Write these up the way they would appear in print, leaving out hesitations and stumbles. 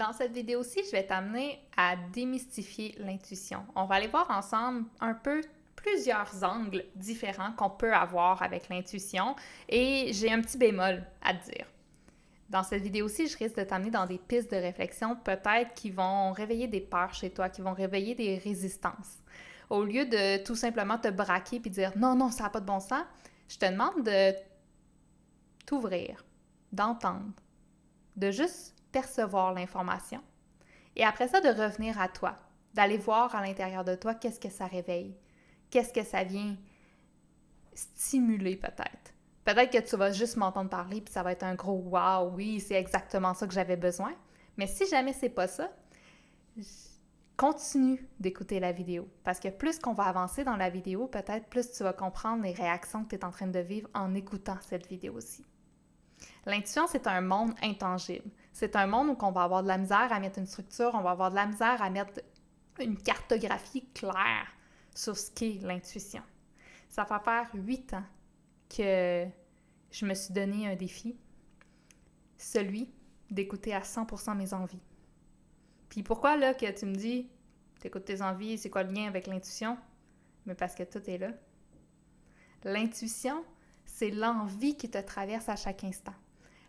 Dans cette vidéo-ci, je vais t'amener à démystifier l'intuition. On va aller voir ensemble un peu plusieurs angles différents qu'on peut avoir avec l'intuition et j'ai un petit bémol à te dire. Dans cette vidéo-ci, je risque de t'amener dans des pistes de réflexion peut-être qui vont réveiller des peurs chez toi, qui vont réveiller des résistances. Au lieu de tout simplement te braquer et dire non, non, ça n'a pas de bon sens, je te demande de t'ouvrir, d'entendre, de juste percevoir l'information. Et après ça, de revenir à toi, d'aller voir à l'intérieur de toi qu'est-ce que ça réveille, qu'est-ce que ça vient stimuler peut-être. Peut-être que tu vas juste m'entendre parler puis ça va être un gros « wow, oui, c'est exactement ça que j'avais besoin ». Mais si jamais c'est pas ça, continue d'écouter la vidéo. Parce que plus qu'on va avancer dans la vidéo, peut-être plus tu vas comprendre les réactions que tu es en train de vivre en écoutant cette vidéo aussi. L'intuition, c'est un monde intangible. C'est un monde où on va avoir de la misère à mettre une structure, on va avoir de la misère à mettre une cartographie claire sur ce qu'est l'intuition. Ça va faire 8 ans que je me suis donné un défi, celui d'écouter à 100% mes envies. Puis pourquoi là que tu me dis, t'écoutes tes envies, c'est quoi le lien avec l'intuition? Mais parce que tout est là. L'intuition, c'est l'envie qui te traverse à chaque instant.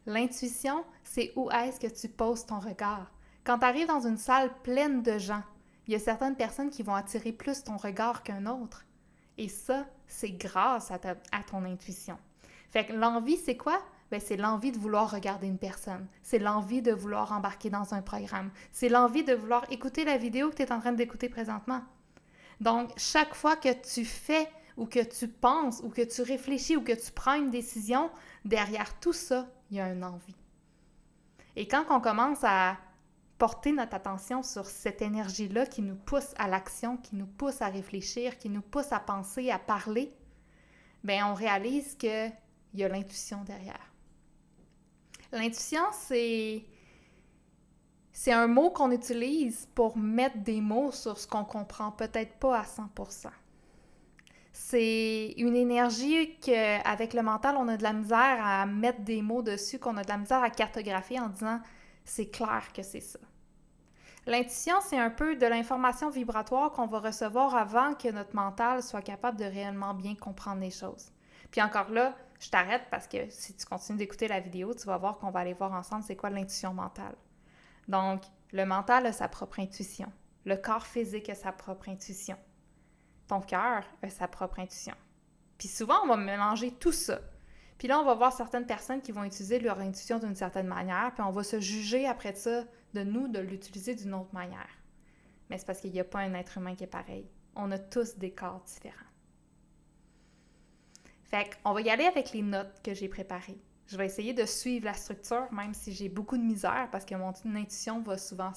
L'intuition, c'est où est-ce que tu poses ton regard. Quand tu arrives dans une salle pleine de gens, il y a certaines personnes qui vont attirer plus ton regard qu'un autre. Et ça, c'est grâce à ton intuition. Fait que l'envie, c'est quoi? Bien, c'est l'envie de vouloir regarder une personne. C'est l'envie de vouloir embarquer dans un programme. C'est l'envie de vouloir écouter la vidéo que tu es en train d'écouter présentement. Donc, chaque fois que tu fais ou que tu penses ou que tu réfléchis ou que tu prends une décision, derrière tout ça, il y a une envie. Et quand on commence à porter notre attention sur cette énergie-là qui nous pousse à l'action, qui nous pousse à réfléchir, qui nous pousse à penser, à parler, bien, on réalise qu'il y a l'intuition derrière. L'intuition, c'est un mot qu'on utilise pour mettre des mots sur ce qu'on comprend peut-être pas à 100%. C'est une énergie qu'avec le mental, on a de la misère à mettre des mots dessus, qu'on a de la misère à cartographier en disant « c'est clair que c'est ça ». L'intuition, c'est un peu de l'information vibratoire qu'on va recevoir avant que notre mental soit capable de réellement bien comprendre les choses. Puis encore là, je t'arrête parce que si tu continues d'écouter la vidéo, tu vas voir qu'on va aller voir ensemble c'est quoi l'intuition mentale. Donc, le mental a sa propre intuition. Le corps physique a sa propre intuition. Ton cœur a sa propre intuition. Puis souvent, on va mélanger tout ça. Puis là, on va voir certaines personnes qui vont utiliser leur intuition d'une certaine manière, puis on va se juger après ça de nous de l'utiliser d'une autre manière. Mais c'est parce qu'il n'y a pas un être humain qui est pareil. On a tous des corps différents. Fait qu'on va y aller avec les notes que j'ai préparées. Je vais essayer de suivre la structure, même si j'ai beaucoup de misère, parce que mon intuition va souvent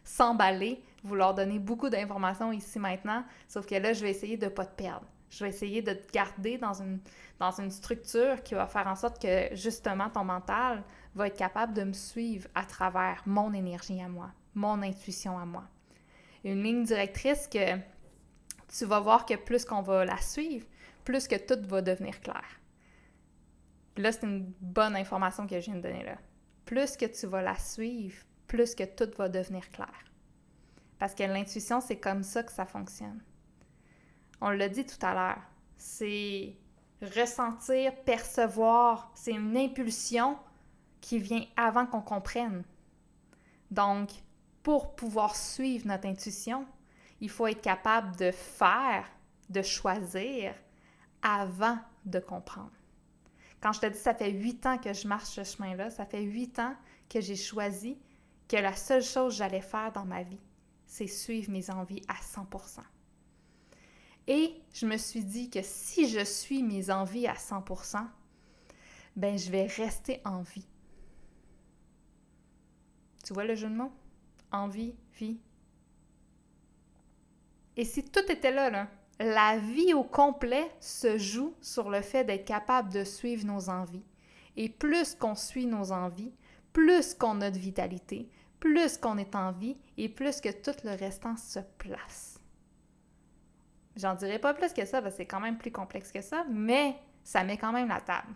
s'emballer, vouloir donner beaucoup d'informations ici maintenant, sauf que là, je vais essayer de ne pas te perdre. Je vais essayer de te garder dans une structure qui va faire en sorte que, justement, ton mental va être capable de me suivre à travers mon énergie à moi, mon intuition à moi. Une ligne directrice que tu vas voir que plus qu'on va la suivre, plus que tout va devenir clair. Là, c'est une bonne information que je viens de donner là. Plus que tu vas la suivre, plus que tout va devenir clair. Parce que l'intuition, c'est comme ça que ça fonctionne. On l'a dit tout à l'heure, c'est ressentir, percevoir, c'est une impulsion qui vient avant qu'on comprenne. Donc, pour pouvoir suivre notre intuition, il faut être capable de faire, de choisir avant de comprendre. Quand je te dis ça fait 8 ans que je marche ce chemin-là, ça fait 8 ans que j'ai choisi que la seule chose que j'allais faire dans ma vie, c'est suivre mes envies à 100%. Et je me suis dit que si je suis mes envies à 100%, ben je vais rester en vie. Tu vois le jeu de mots? Envie, vie. Et si tout était là, la vie au complet se joue sur le fait d'être capable de suivre nos envies. Et plus qu'on suit nos envies, plus qu'on a de vitalité, plus qu'on est en vie et plus que tout le restant se place. J'en dirais pas plus que ça parce que c'est quand même plus complexe que ça, mais ça met quand même la table.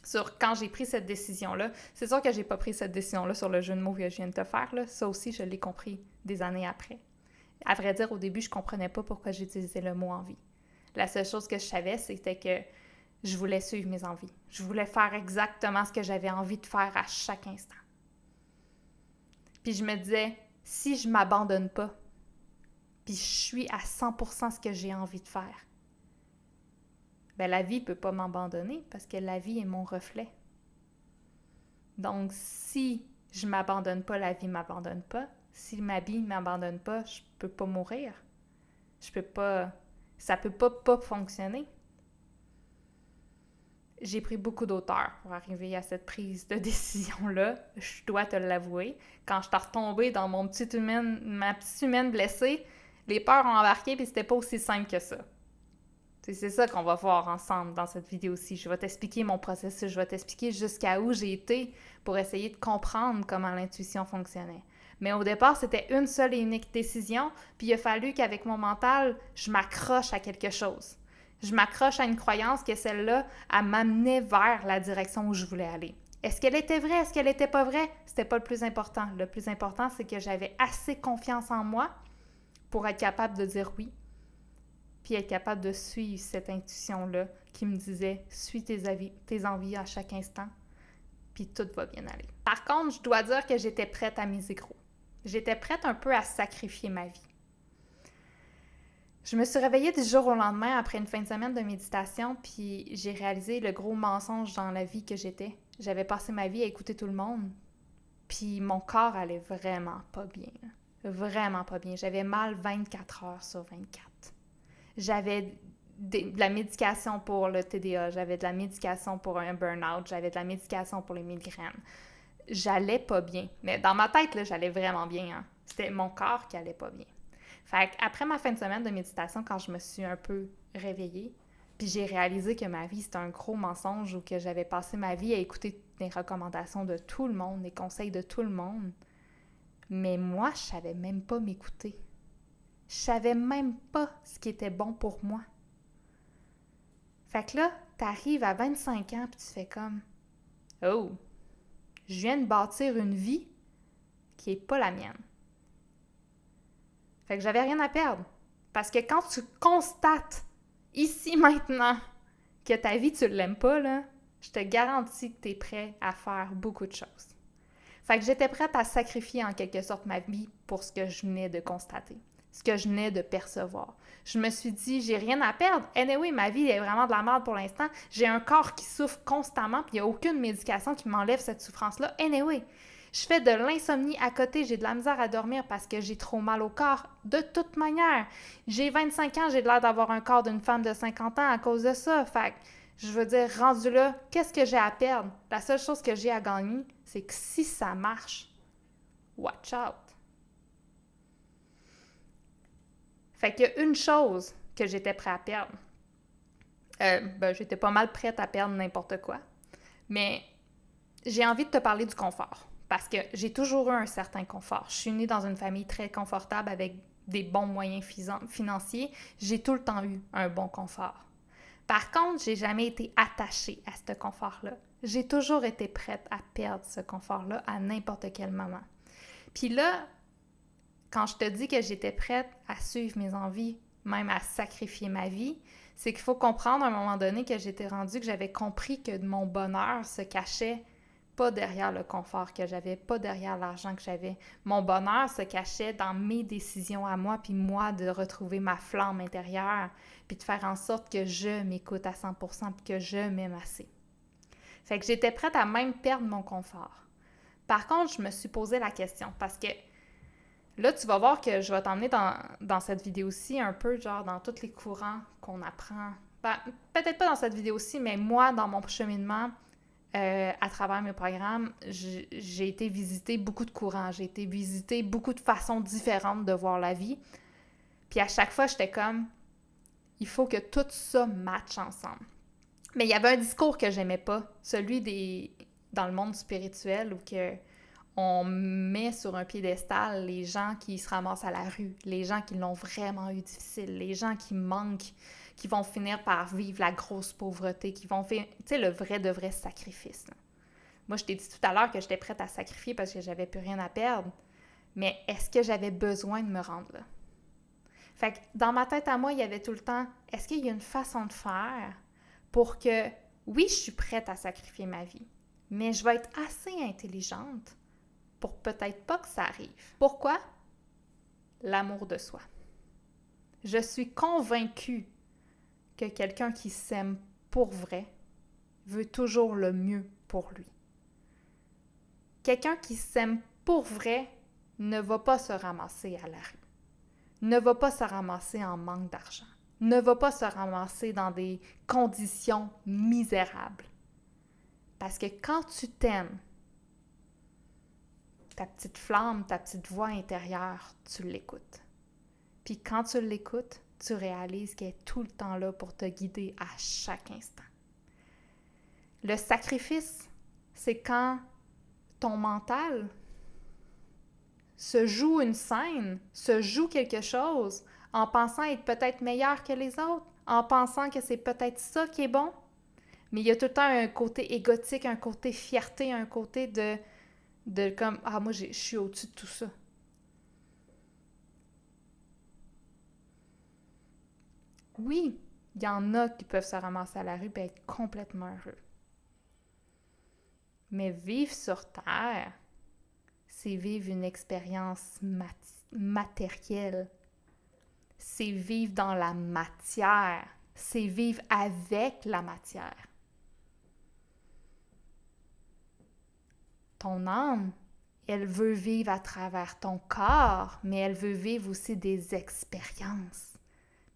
sur quand j'ai pris cette décision-là. C'est sûr que j'ai pas pris cette décision-là sur le jeu de mots que je viens de te faire, là. Ça aussi, je l'ai compris des années après. À vrai dire, au début, je comprenais pas pourquoi j'utilisais le mot envie. La seule chose que je savais, c'était que je voulais suivre mes envies. Je voulais faire exactement ce que j'avais envie de faire à chaque instant. Puis je me disais, si je m'abandonne pas, puis je suis à 100% ce que j'ai envie de faire, ben la vie ne peut pas m'abandonner parce que la vie est mon reflet. Donc, si je m'abandonne pas, la vie m'abandonne pas. Si ma vie ne m'abandonne pas, je peux pas mourir. Je peux pas... Ça peut pas fonctionner. J'ai pris beaucoup d'auteur pour arriver à cette prise de décision-là, je dois te l'avouer. Quand je suis retombée dans ma petite humaine blessée, les peurs ont embarqué, puis c'était pas aussi simple que ça. C'est ça qu'on va voir ensemble dans cette vidéo-ci. Je vais t'expliquer mon processus, je vais t'expliquer jusqu'à où j'ai été pour essayer de comprendre comment l'intuition fonctionnait. Mais au départ, c'était une seule et unique décision, puis il a fallu qu'avec mon mental, je m'accroche à quelque chose. Je m'accroche à une croyance que celle-là, elle m'amenait vers la direction où je voulais aller. Est-ce qu'elle était vraie? Est-ce qu'elle n'était pas vraie? C'était pas le plus important. Le plus important, c'est que j'avais assez confiance en moi pour être capable de dire oui, puis être capable de suivre cette intuition-là qui me disait « Suis tes envies à chaque instant, puis tout va bien aller. » Par contre, je dois dire que j'étais prête à miser gros. J'étais prête un peu à sacrifier ma vie. Je me suis réveillée du jour au lendemain après une fin de semaine de méditation, puis j'ai réalisé le gros mensonge dans la vie que j'étais. J'avais passé ma vie à écouter tout le monde, puis mon corps allait vraiment pas bien. Vraiment pas bien. J'avais mal 24 heures sur 24. J'avais de la médication pour le TDA, j'avais de la médication pour un burn-out, j'avais de la médication pour les migraines. J'allais pas bien. Mais dans ma tête, là, j'allais vraiment bien. Hein. C'était mon corps qui allait pas bien. Fait qu'après ma fin de semaine de méditation, quand je me suis un peu réveillée, puis j'ai réalisé que ma vie, c'était un gros mensonge ou que j'avais passé ma vie à écouter les recommandations de tout le monde, les conseils de tout le monde. Mais moi, je savais même pas m'écouter. Je savais même pas ce qui était bon pour moi. Fait que là, t'arrives à 25 ans puis tu fais comme « Oh, je viens de bâtir une vie qui est pas la mienne. » Fait que j'avais rien à perdre. Parce que quand tu constates, ici, maintenant, que ta vie, tu l'aimes pas, là, je te garantis que tu es prêt à faire beaucoup de choses. Fait que j'étais prête à sacrifier en quelque sorte ma vie pour ce que je venais de constater, ce que je venais de percevoir. Je me suis dit, j'ai rien à perdre. Anyway, ma vie est vraiment de la merde pour l'instant. J'ai un corps qui souffre constamment, puis il n'y a aucune médication qui m'enlève cette souffrance-là. Anyway, je fais de l'insomnie à côté, j'ai de la misère à dormir parce que j'ai trop mal au corps. De toute manière, j'ai 25 ans, j'ai l'air d'avoir un corps d'une femme de 50 ans à cause de ça. Fait que, je veux dire, rendu là, qu'est-ce que j'ai à perdre? La seule chose que j'ai à gagner, c'est que si ça marche, watch out. Fait qu'il y a une chose que j'étais prête à perdre. J'étais pas mal prête à perdre n'importe quoi. Mais j'ai envie de te parler du confort. Parce que j'ai toujours eu un certain confort. Je suis née dans une famille très confortable avec des bons moyens financiers. J'ai tout le temps eu un bon confort. Par contre, j'ai jamais été attachée à ce confort-là. J'ai toujours été prête à perdre ce confort-là à n'importe quel moment. Puis là, quand je te dis que j'étais prête à suivre mes envies, même à sacrifier ma vie, c'est qu'il faut comprendre à un moment donné que j'étais rendue, que j'avais compris que mon bonheur se cachait pas derrière le confort que j'avais, pas derrière l'argent que j'avais. Mon bonheur se cachait dans mes décisions à moi, puis moi, de retrouver ma flamme intérieure, puis de faire en sorte que je m'écoute à 100%, puis que je m'aime assez. Fait que j'étais prête à même perdre mon confort. Par contre, je me suis posé la question, parce que là, tu vas voir que je vais t'emmener dans cette vidéo-ci un peu, genre, dans tous les courants qu'on apprend. Ben, peut-être pas dans cette vidéo-ci, mais moi, dans mon cheminement, à travers mes programmes, j'ai été visiter beaucoup de courants, j'ai été visiter beaucoup de façons différentes de voir la vie. Puis à chaque fois, j'étais comme, il faut que tout ça matche ensemble. Mais il y avait un discours que j'aimais pas, celui dans le monde spirituel où on met sur un piédestal les gens qui se ramassent à la rue, les gens qui l'ont vraiment eu difficile, les gens qui manquent, qui vont finir par vivre la grosse pauvreté, qui vont faire, tu sais, le vrai de vrai sacrifice. Là. Moi, je t'ai dit tout à l'heure que j'étais prête à sacrifier parce que j'avais plus rien à perdre. Mais est-ce que j'avais besoin de me rendre là? Fait que dans ma tête à moi, il y avait tout le temps, est-ce qu'il y a une façon de faire pour que, oui, je suis prête à sacrifier ma vie, mais je vais être assez intelligente pour peut-être pas que ça arrive. Pourquoi? L'amour de soi. Je suis convaincue que quelqu'un qui s'aime pour vrai veut toujours le mieux pour lui. Quelqu'un qui s'aime pour vrai ne va pas se ramasser à la rue, ne va pas se ramasser en manque d'argent, ne va pas se ramasser dans des conditions misérables. Parce que quand tu t'aimes, ta petite flamme, ta petite voix intérieure, tu l'écoutes. Puis quand tu l'écoutes, tu réalises qu'elle est tout le temps là pour te guider à chaque instant. Le sacrifice, c'est quand ton mental se joue une scène, se joue quelque chose en pensant être peut-être meilleur que les autres, en pensant que c'est peut-être ça qui est bon. Mais il y a tout le temps un côté égotique, un côté fierté, un côté de comme « Ah, moi, je suis au-dessus de tout ça. » Oui, il y en a qui peuvent se ramasser à la rue et être complètement heureux. Mais vivre sur Terre, c'est vivre une expérience matérielle. C'est vivre dans la matière. C'est vivre avec la matière. Ton âme, elle veut vivre à travers ton corps, mais elle veut vivre aussi des expériences.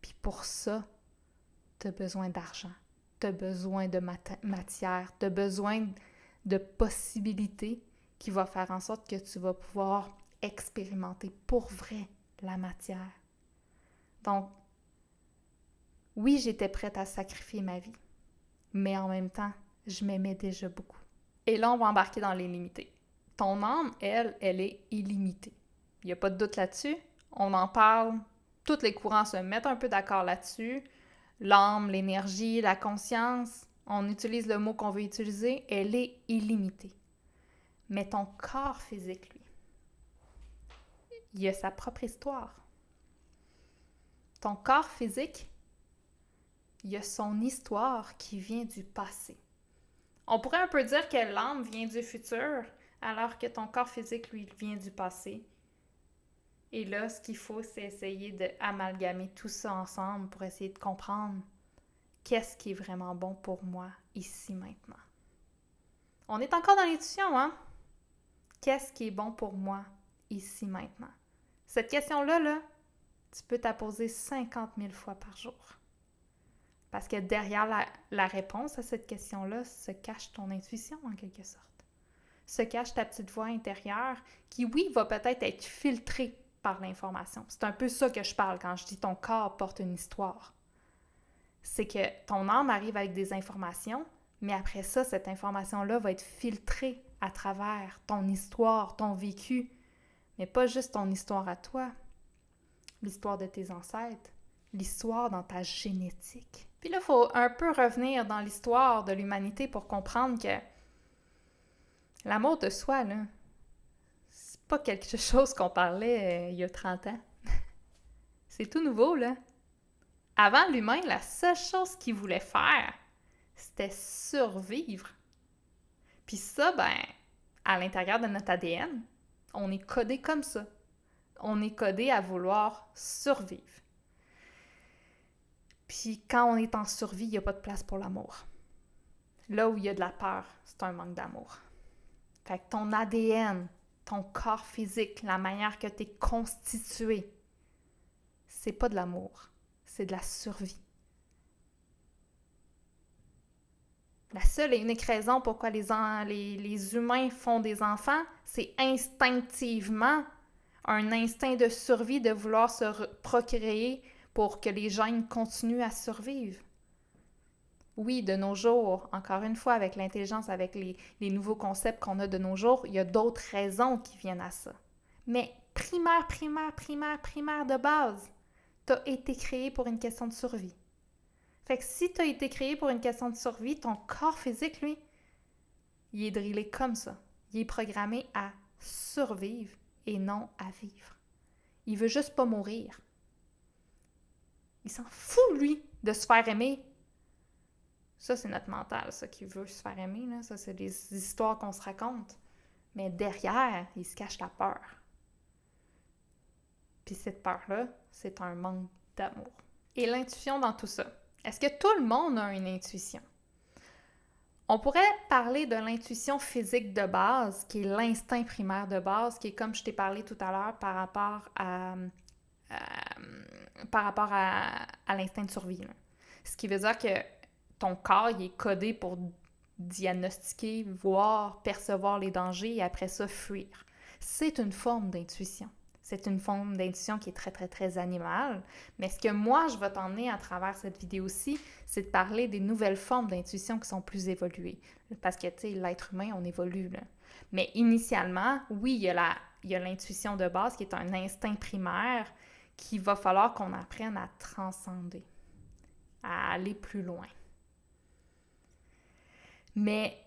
Puis pour ça, tu as besoin d'argent, tu as besoin de matière, tu as besoin de possibilités qui vont faire en sorte que tu vas pouvoir expérimenter pour vrai la matière. Donc, oui, j'étais prête à sacrifier ma vie, mais en même temps, je m'aimais déjà beaucoup. Et là, on va embarquer dans l'illimité. Ton âme, elle est illimitée. Il n'y a pas de doute là-dessus. On en parle. Tous les courants se mettent un peu d'accord là-dessus. L'âme, l'énergie, la conscience, on utilise le mot qu'on veut utiliser, elle est illimitée. Mais ton corps physique, lui, il a sa propre histoire. Ton corps physique, il a son histoire qui vient du passé. On pourrait un peu dire que l'âme vient du futur, alors que ton corps physique, lui, vient du passé. Et là, ce qu'il faut, c'est essayer d'amalgamer tout ça ensemble pour essayer de comprendre qu'est-ce qui est vraiment bon pour moi ici maintenant. On est encore dans l'intuition, hein? Qu'est-ce qui est bon pour moi ici maintenant? Cette question-là, là, tu peux t'la poser 50 000 fois par jour. Parce que derrière la réponse à cette question-là se cache ton intuition en quelque sorte. Se cache ta petite voix intérieure qui, oui, va peut-être être filtrée par l'information. C'est un peu ça que je parle quand je dis ton corps porte une histoire. C'est que ton âme arrive avec des informations, mais après ça, cette information-là va être filtrée à travers ton histoire, ton vécu, mais pas juste ton histoire à toi, l'histoire de tes ancêtres, l'histoire dans ta génétique. Puis là, il faut un peu revenir dans l'histoire de l'humanité pour comprendre que l'amour de soi, là, c'est pas quelque chose qu'on parlait il y a 30 ans. C'est tout nouveau, là. Avant, l'humain, la seule chose qu'il voulait faire, c'était survivre. Puis ça, ben, à l'intérieur de notre ADN, on est codé comme ça. On est codé à vouloir survivre. Puis quand on est en survie, il n'y a pas de place pour l'amour. Là où il y a de la peur, c'est un manque d'amour. Fait que ton ADN, ton corps physique, la manière que tu es constitué, c'est pas de l'amour, c'est de la survie. La seule et unique raison pourquoi les humains font des enfants, c'est instinctivement un instinct de survie de vouloir se procréer pour que les gènes continuent à survivre. Oui, de nos jours, encore une fois, avec l'intelligence, avec les nouveaux concepts qu'on a de nos jours, il y a d'autres raisons qui viennent à ça. Mais primaire de base, tu as été créé pour une question de survie. Fait que si tu as été créé pour une question de survie, ton corps physique, lui, il est drillé comme ça. Il est programmé à survivre et non à vivre. Il veut juste pas mourir. Il s'en fout, lui, de se faire aimer. Ça, c'est notre mental, ça, qui veut se faire aimer. Là. Ça, c'est des histoires qu'on se raconte. Mais derrière, il se cache la peur. Puis cette peur-là, c'est un manque d'amour. Et l'intuition dans tout ça. Est-ce que tout le monde a une intuition? On pourrait parler de l'intuition physique de base, qui est l'instinct primaire de base, qui est comme je t'ai parlé tout à l'heure par rapport à l'instinct de survie. Là. Ce qui veut dire que ton corps il est codé pour diagnostiquer, voir, percevoir les dangers et après ça, fuir. C'est une forme d'intuition. C'est une forme d'intuition qui est très, très, très animale. Mais ce que moi, je vais t'emmener à travers cette vidéo-ci, c'est de parler des nouvelles formes d'intuition qui sont plus évoluées. Parce que, tu sais, l'être humain, on évolue, là. Mais initialement, oui, il y a l'intuition de base qui est un instinct primaire qu'il va falloir qu'on apprenne à transcender, à aller plus loin. Mais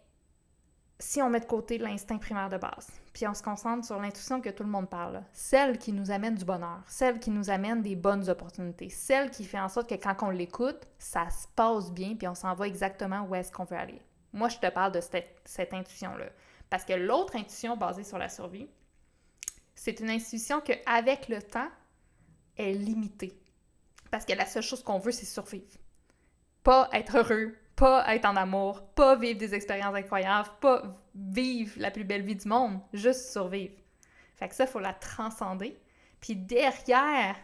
si on met de côté l'instinct primaire de base, puis on se concentre sur l'intuition que tout le monde parle, là, celle qui nous amène du bonheur, celle qui nous amène des bonnes opportunités, celle qui fait en sorte que quand on l'écoute, ça se passe bien, puis on s'en va exactement où est-ce qu'on veut aller. Moi, je te parle de cette intuition-là. Parce que l'autre intuition basée sur la survie, c'est une intuition qu'avec le temps, est limitée. Parce que la seule chose qu'on veut, c'est survivre. Pas être heureux, pas être en amour, pas vivre des expériences incroyables, pas vivre la plus belle vie du monde, juste survivre. Fait que ça, il faut la transcender. Puis derrière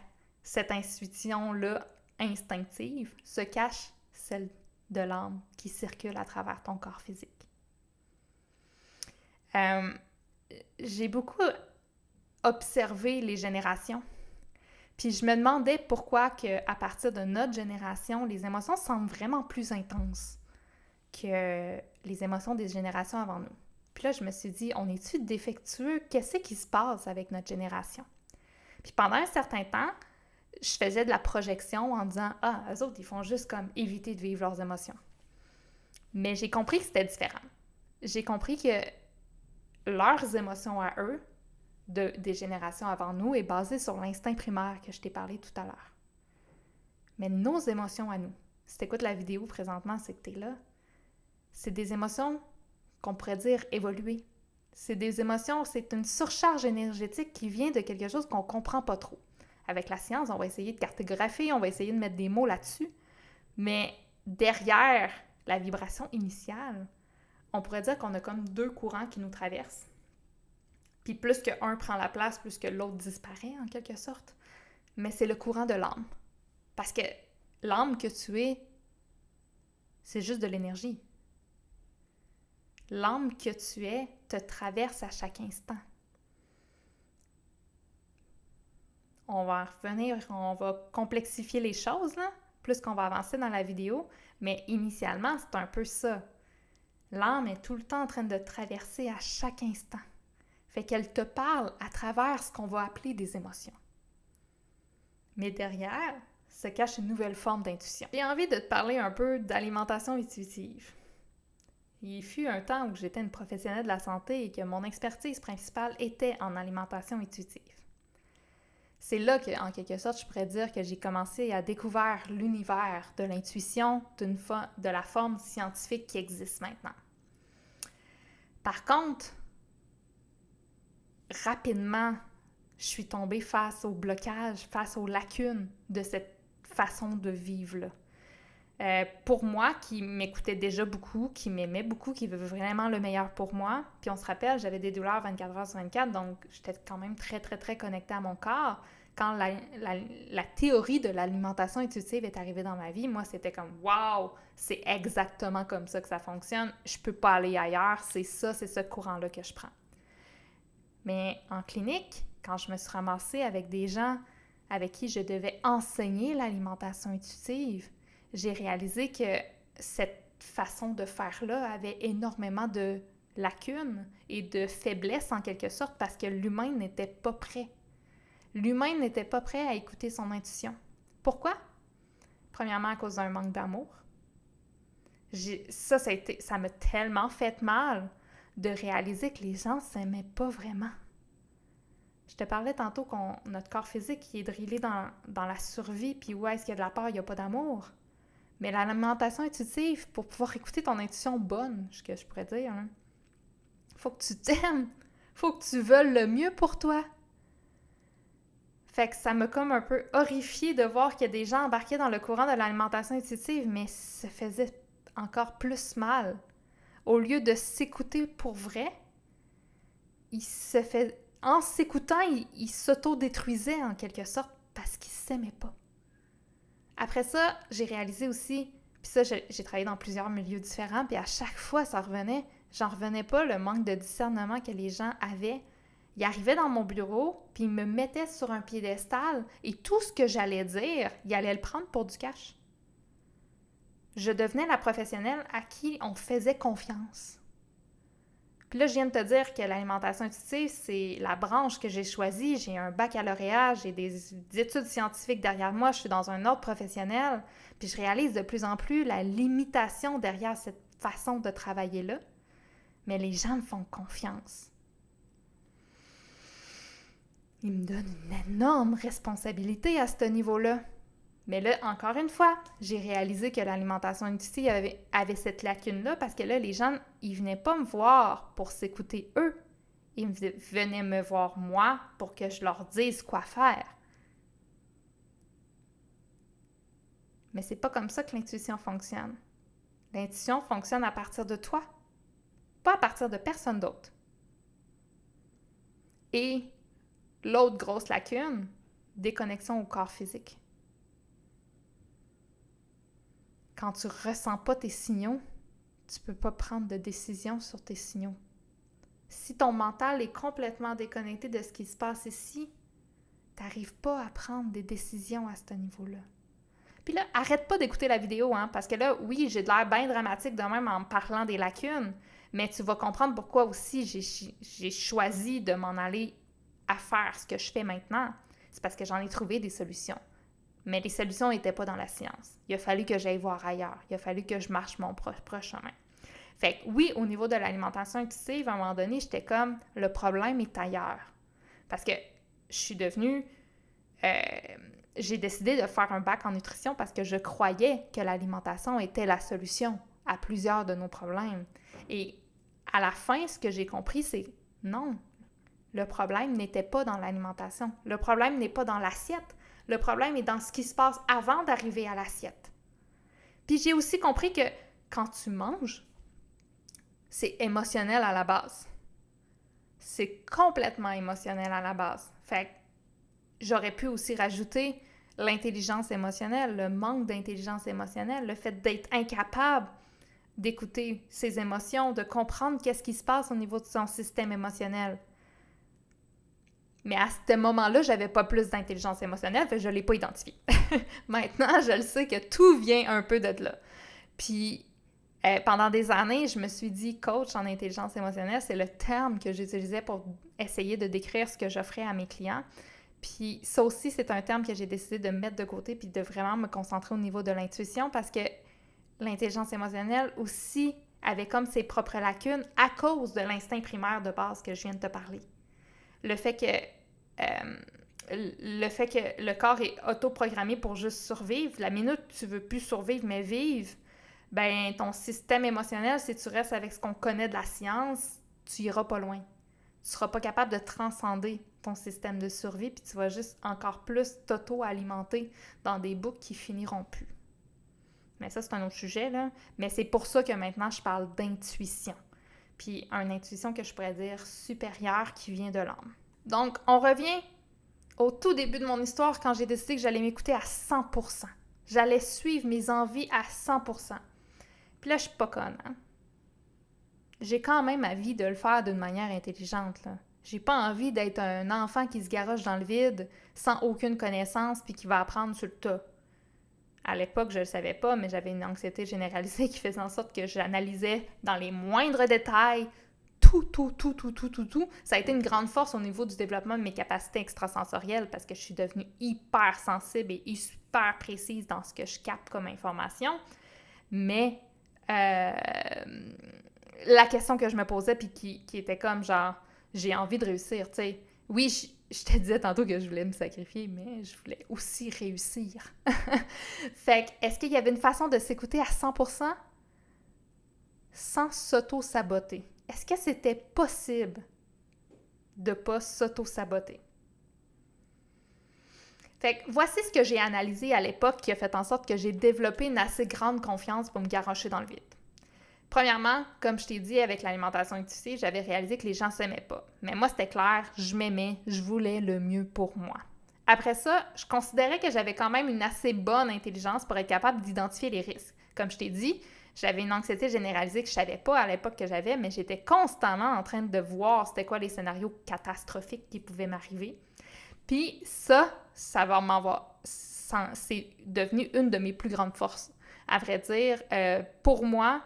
cette intuition-là instinctive se cache celle de l'âme qui circule à travers ton corps physique. J'ai beaucoup observé les générations. Puis je me demandais pourquoi qu'à partir de notre génération, les émotions semblent vraiment plus intenses que les émotions des générations avant nous. Puis là, je me suis dit, on est-tu défectueux? Qu'est-ce qui se passe avec notre génération? Puis pendant un certain temps, je faisais de la projection en disant, ah, eux autres, ils font juste comme éviter de vivre leurs émotions. Mais j'ai compris que c'était différent. J'ai compris que leurs émotions à eux, des générations avant nous est basée sur l'instinct primaire que je t'ai parlé tout à l'heure. Mais nos émotions à nous, si tu écoutes la vidéo présentement, c'est que tu es là, c'est des émotions qu'on pourrait dire évoluées. C'est des émotions, c'est une surcharge énergétique qui vient de quelque chose qu'on ne comprend pas trop. Avec la science, on va essayer de cartographier, on va essayer de mettre des mots là-dessus, mais derrière la vibration initiale, on pourrait dire qu'on a comme deux courants qui nous traversent. Puis plus qu'un prend la place, plus que l'autre disparaît, en quelque sorte. Mais c'est le courant de l'âme. Parce que l'âme que tu es, c'est juste de l'énergie. L'âme que tu es te traverse à chaque instant. On va revenir, on va complexifier les choses, là, plus qu'on va avancer dans la vidéo. Mais initialement, c'est un peu ça. L'âme est tout le temps en train de traverser à chaque instant. Fait qu'elle te parle à travers ce qu'on va appeler des émotions. Mais derrière se cache une nouvelle forme d'intuition. J'ai envie de te parler un peu d'alimentation intuitive. Il fut un temps où j'étais une professionnelle de la santé et que mon expertise principale était en alimentation intuitive. C'est là que, en quelque sorte, je pourrais dire que j'ai commencé à découvrir l'univers de l'intuition de la forme scientifique qui existe maintenant. Par contre, rapidement, je suis tombée face au blocage, face aux lacunes de cette façon de vivre-là. Pour moi, qui m'écoutait déjà beaucoup, qui m'aimait beaucoup, qui veut vraiment le meilleur pour moi, puis on se rappelle, j'avais des douleurs 24 heures sur 24, donc j'étais quand même très, très, très connectée à mon corps. Quand la théorie de l'alimentation intuitive est arrivée dans ma vie, moi, c'était comme « Wow! C'est exactement comme ça que ça fonctionne. Je peux pas aller ailleurs. C'est ça, c'est ce courant-là que je prends. » Mais en clinique, quand je me suis ramassée avec des gens avec qui je devais enseigner l'alimentation intuitive, j'ai réalisé que cette façon de faire-là avait énormément de lacunes et de faiblesses en quelque sorte parce que l'humain n'était pas prêt. L'humain n'était pas prêt à écouter son intuition. Pourquoi? Premièrement, à cause d'un manque d'amour. Ça m'a tellement fait mal de réaliser que les gens s'aimaient pas vraiment. Je te parlais tantôt qu'on notre corps physique qui est drillé dans la survie, puis où est-ce qu'il y a de la peur, il n'y a pas d'amour. Mais l'alimentation intuitive, pour pouvoir écouter ton intuition bonne, ce que je pourrais dire, hein, faut que tu t'aimes, faut que tu veuilles le mieux pour toi. Fait que ça m'a comme un peu horrifiée de voir qu'il y a des gens embarqués dans le courant de l'alimentation intuitive, mais ça faisait encore plus mal. Au lieu de s'écouter pour vrai, en s'écoutant, il s'auto-détruisait en quelque sorte parce qu'il s'aimait pas. Après ça, j'ai réalisé aussi, puis ça, j'ai travaillé dans plusieurs milieux différents, puis à chaque fois, ça revenait. J'en revenais pas, le manque de discernement que les gens avaient. Ils arrivaient dans mon bureau, puis ils me mettaient sur un piédestal, et tout ce que j'allais dire, ils allaient le prendre pour du cash. Je devenais la professionnelle à qui on faisait confiance. Puis là, je viens de te dire que l'alimentation intuitive, c'est la branche que j'ai choisie. J'ai un baccalauréat, j'ai des études scientifiques derrière moi, je suis dans un ordre professionnel. Puis je réalise de plus en plus la limitation derrière cette façon de travailler-là. Mais les gens me font confiance. Ils me donnent une énorme responsabilité à ce niveau-là. Mais là, encore une fois, j'ai réalisé que l'alimentation intuitive avait cette lacune-là parce que là, les gens, ils venaient pas me voir pour s'écouter eux. Ils venaient me voir moi pour que je leur dise quoi faire. Mais c'est pas comme ça que l'intuition fonctionne. L'intuition fonctionne à partir de toi, pas à partir de personne d'autre. Et l'autre grosse lacune, déconnexion au corps physique. Quand tu ressens pas tes signaux, tu peux pas prendre de décision sur tes signaux. Si ton mental est complètement déconnecté de ce qui se passe ici, tu n'arrives pas à prendre des décisions à ce niveau-là. Puis là, arrête pas d'écouter la vidéo, hein, parce que là, oui, j'ai de l'air bien dramatique de même en me parlant des lacunes, mais tu vas comprendre pourquoi aussi j'ai choisi de m'en aller à faire ce que je fais maintenant. C'est parce que j'en ai trouvé des solutions. Mais les solutions n'étaient pas dans la science. Il a fallu que j'aille voir ailleurs. Il a fallu que je marche mon propre chemin. Fait que oui, au niveau de l'alimentation intuitive, à un moment donné, j'étais comme, le problème est ailleurs. Parce que je suis devenue... j'ai décidé de faire un bac en nutrition parce que je croyais que l'alimentation était la solution à plusieurs de nos problèmes. Et à la fin, ce que j'ai compris, c'est non, le problème n'était pas dans l'alimentation. Le problème n'est pas dans l'assiette. Le problème est dans ce qui se passe avant d'arriver à l'assiette. Puis j'ai aussi compris que quand tu manges, c'est émotionnel à la base. C'est complètement émotionnel à la base. Fait que j'aurais pu aussi rajouter l'intelligence émotionnelle, le manque d'intelligence émotionnelle, le fait d'être incapable d'écouter ses émotions, de comprendre qu'est-ce qui se passe au niveau de son système émotionnel. Mais à ce moment-là, j'avais pas plus d'intelligence émotionnelle, fait que je l'ai pas identifié. Maintenant, je le sais que tout vient un peu de là. Puis, pendant des années, je me suis dit « coach en intelligence émotionnelle », c'est le terme que j'utilisais pour essayer de décrire ce que j'offrais à mes clients. Puis ça aussi, c'est un terme que j'ai décidé de mettre de côté puis de vraiment me concentrer au niveau de l'intuition parce que l'intelligence émotionnelle aussi avait comme ses propres lacunes à cause de l'instinct primaire de base que je viens de te parler. Le fait que le corps est autoprogrammé pour juste survivre, la minute tu veux plus survivre mais vivre, ben ton système émotionnel, si tu restes avec ce qu'on connaît de la science, tu iras pas loin. Tu seras pas capable de transcender ton système de survie puis tu vas juste encore plus t'auto-alimenter dans des boucles qui finiront plus. Mais ça, c'est un autre sujet, là. Mais c'est pour ça que maintenant, je parle d'intuition. Puis une intuition que je pourrais dire supérieure qui vient de l'âme. Donc, on revient au tout début de mon histoire quand j'ai décidé que j'allais m'écouter à 100%. J'allais suivre mes envies à 100%. Puis là, je suis pas conne, hein? J'ai quand même envie de le faire d'une manière intelligente, là. J'ai pas envie d'être un enfant qui se garoche dans le vide sans aucune connaissance puis qui va apprendre sur le tas. À l'époque, je le savais pas, mais j'avais une anxiété généralisée qui faisait en sorte que j'analysais dans les moindres détails tout. Ça a été une grande force au niveau du développement de mes capacités extrasensorielles parce que je suis devenue hyper sensible et super précise dans ce que je capte comme information, mais la question que je me posais, puis qui était comme genre, j'ai envie de réussir, tu sais. Oui, je te disais tantôt que je voulais me sacrifier, mais je voulais aussi réussir. Fait que, est-ce qu'il y avait une façon de s'écouter à 100% sans s'auto-saboter? Est-ce que c'était possible de ne pas s'auto-saboter? Fait que voici ce que j'ai analysé à l'époque qui a fait en sorte que j'ai développé une assez grande confiance pour me garrocher dans le vide. Premièrement, comme je t'ai dit, avec l'alimentation intuitive, j'avais réalisé que les gens ne s'aimaient pas. Mais moi, c'était clair, je m'aimais, je voulais le mieux pour moi. Après ça, je considérais que j'avais quand même une assez bonne intelligence pour être capable d'identifier les risques. Comme je t'ai dit, j'avais une anxiété généralisée que je ne savais pas à l'époque que j'avais, mais j'étais constamment en train de voir c'était quoi les scénarios catastrophiques qui pouvaient m'arriver. Puis ça va m'avoir... C'est devenu une de mes plus grandes forces. À vrai dire, pour moi,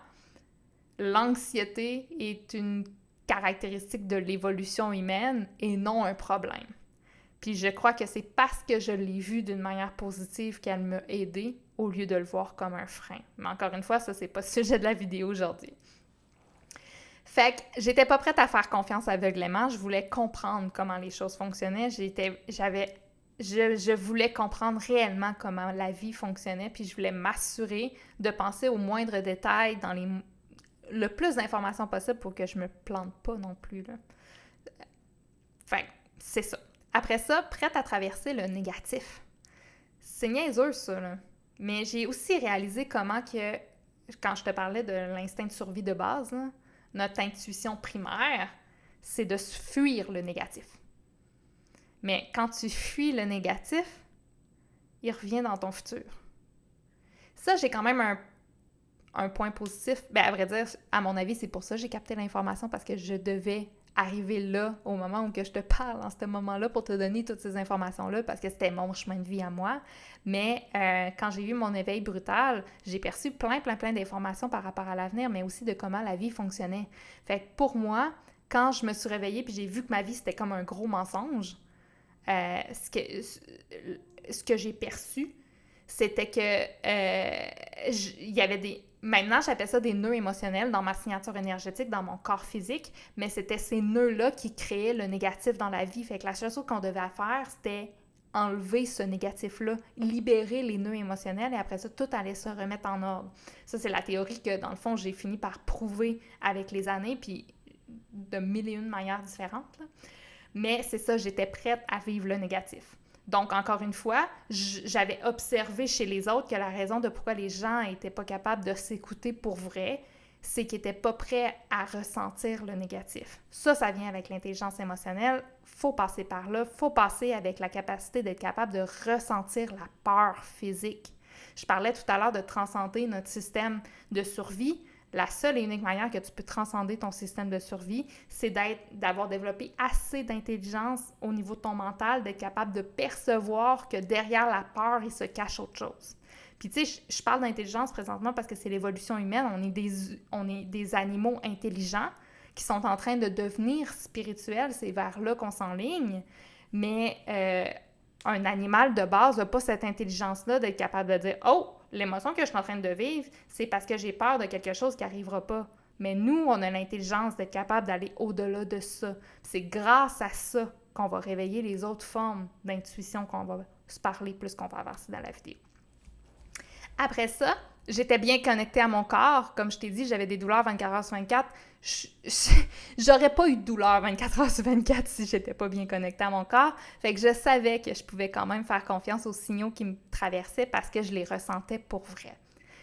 l'anxiété est une caractéristique de l'évolution humaine et non un problème. Puis je crois que c'est parce que je l'ai vu d'une manière positive qu'elle m'a aidée au lieu de le voir comme un frein. Mais encore une fois, ça, c'est pas le sujet de la vidéo aujourd'hui. Fait que j'étais pas prête à faire confiance aveuglément. Je voulais comprendre comment les choses fonctionnaient. Je voulais comprendre réellement comment la vie fonctionnait, puis je voulais m'assurer de penser aux moindres détails dans le plus d'informations possible pour que je me plante pas non plus, là. Fait c'est ça. Après ça, prête à traverser le négatif. C'est niaiseux, ça, là. Mais j'ai aussi réalisé comment que, quand je te parlais de l'instinct de survie de base, là, notre intuition primaire, c'est de fuir le négatif. Mais quand tu fuis le négatif, il revient dans ton futur. Ça, j'ai quand même un point positif. À vrai dire, à mon avis, c'est pour ça que j'ai capté l'information, parce que je devais arriver là, au moment où que je te parle, en ce moment-là, pour te donner toutes ces informations-là, parce que c'était mon chemin de vie à moi. Mais quand j'ai eu mon éveil brutal, j'ai perçu plein d'informations par rapport à l'avenir, mais aussi de comment la vie fonctionnait. Fait que pour moi, quand je me suis réveillée puis j'ai vu que ma vie, c'était comme un gros mensonge, ce que j'ai perçu, c'était que il y avait des... Maintenant, j'appelle ça des nœuds émotionnels dans ma signature énergétique, dans mon corps physique, mais c'était ces nœuds-là qui créaient le négatif dans la vie. Fait que la seule chose qu'on devait faire, c'était enlever ce négatif-là, libérer les nœuds émotionnels, et après ça, tout allait se remettre en ordre. Ça, c'est la théorie que, dans le fond, j'ai fini par prouver avec les années, puis de mille et une manières différentes, là. Mais c'est ça, j'étais prête à vivre le négatif. Donc, encore une fois, j'avais observé chez les autres que la raison de pourquoi les gens n'étaient pas capables de s'écouter pour vrai, c'est qu'ils n'étaient pas prêts à ressentir le négatif. Ça vient avec l'intelligence émotionnelle. Faut passer par là. Faut passer avec la capacité d'être capable de ressentir la peur physique. Je parlais tout à l'heure de transcender notre système de survie. La seule et unique manière que tu peux transcender ton système de survie, c'est d'avoir développé assez d'intelligence au niveau de ton mental, d'être capable de percevoir que derrière la peur, il se cache autre chose. Puis tu sais, je parle d'intelligence présentement parce que c'est l'évolution humaine. On est des animaux intelligents qui sont en train de devenir spirituels. C'est vers là qu'on s'enligne. Mais un animal de base n'a pas cette intelligence-là d'être capable de dire « Oh! » L'émotion que je suis en train de vivre, c'est parce que j'ai peur de quelque chose qui n'arrivera pas. Mais nous, on a l'intelligence d'être capable d'aller au-delà de ça. C'est grâce à ça qu'on va réveiller les autres formes d'intuition qu'on va se parler plus qu'on va avancer dans la vidéo. Après ça, j'étais bien connectée à mon corps. Comme je t'ai dit, j'avais des douleurs 24 heures sur 24. J'aurais pas eu de douleurs 24 heures sur 24 si j'étais pas bien connectée à mon corps. Fait que je savais que je pouvais quand même faire confiance aux signaux qui me traversaient parce que je les ressentais pour vrai.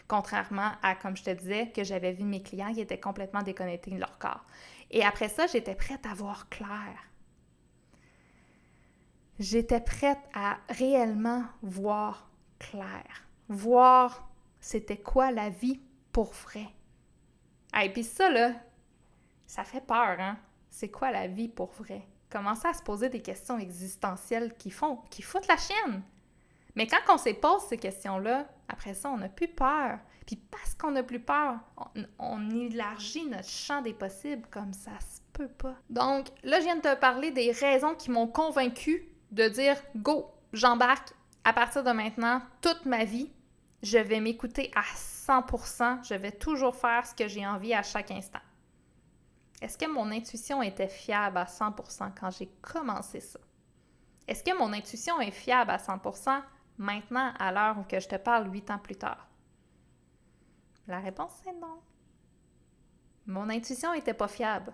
Contrairement à, comme je te disais, que j'avais vu mes clients qui étaient complètement déconnectés de leur corps. Et après ça, j'étais prête à voir clair. J'étais prête à réellement voir clair. Voir c'était quoi la vie pour vrai. Et puis ça, là, ça fait peur, hein? C'est quoi la vie pour vrai? Commencer à se poser des questions existentielles qui foutent la chienne. Mais quand on se pose ces questions-là, après ça, on n'a plus peur. Puis parce qu'on n'a plus peur, on élargit notre champ des possibles comme ça se peut pas. Donc là, je viens de te parler des raisons qui m'ont convaincue de dire « Go, j'embarque, À partir de maintenant, toute ma vie, je vais m'écouter à 100%. Je vais toujours faire ce que j'ai envie à chaque instant. Est-ce que mon intuition était fiable à 100% quand j'ai commencé ça? Est-ce que mon intuition est fiable à 100% maintenant, à l'heure où que je te parle 8 ans plus tard? La réponse est non. Mon intuition n'était pas fiable.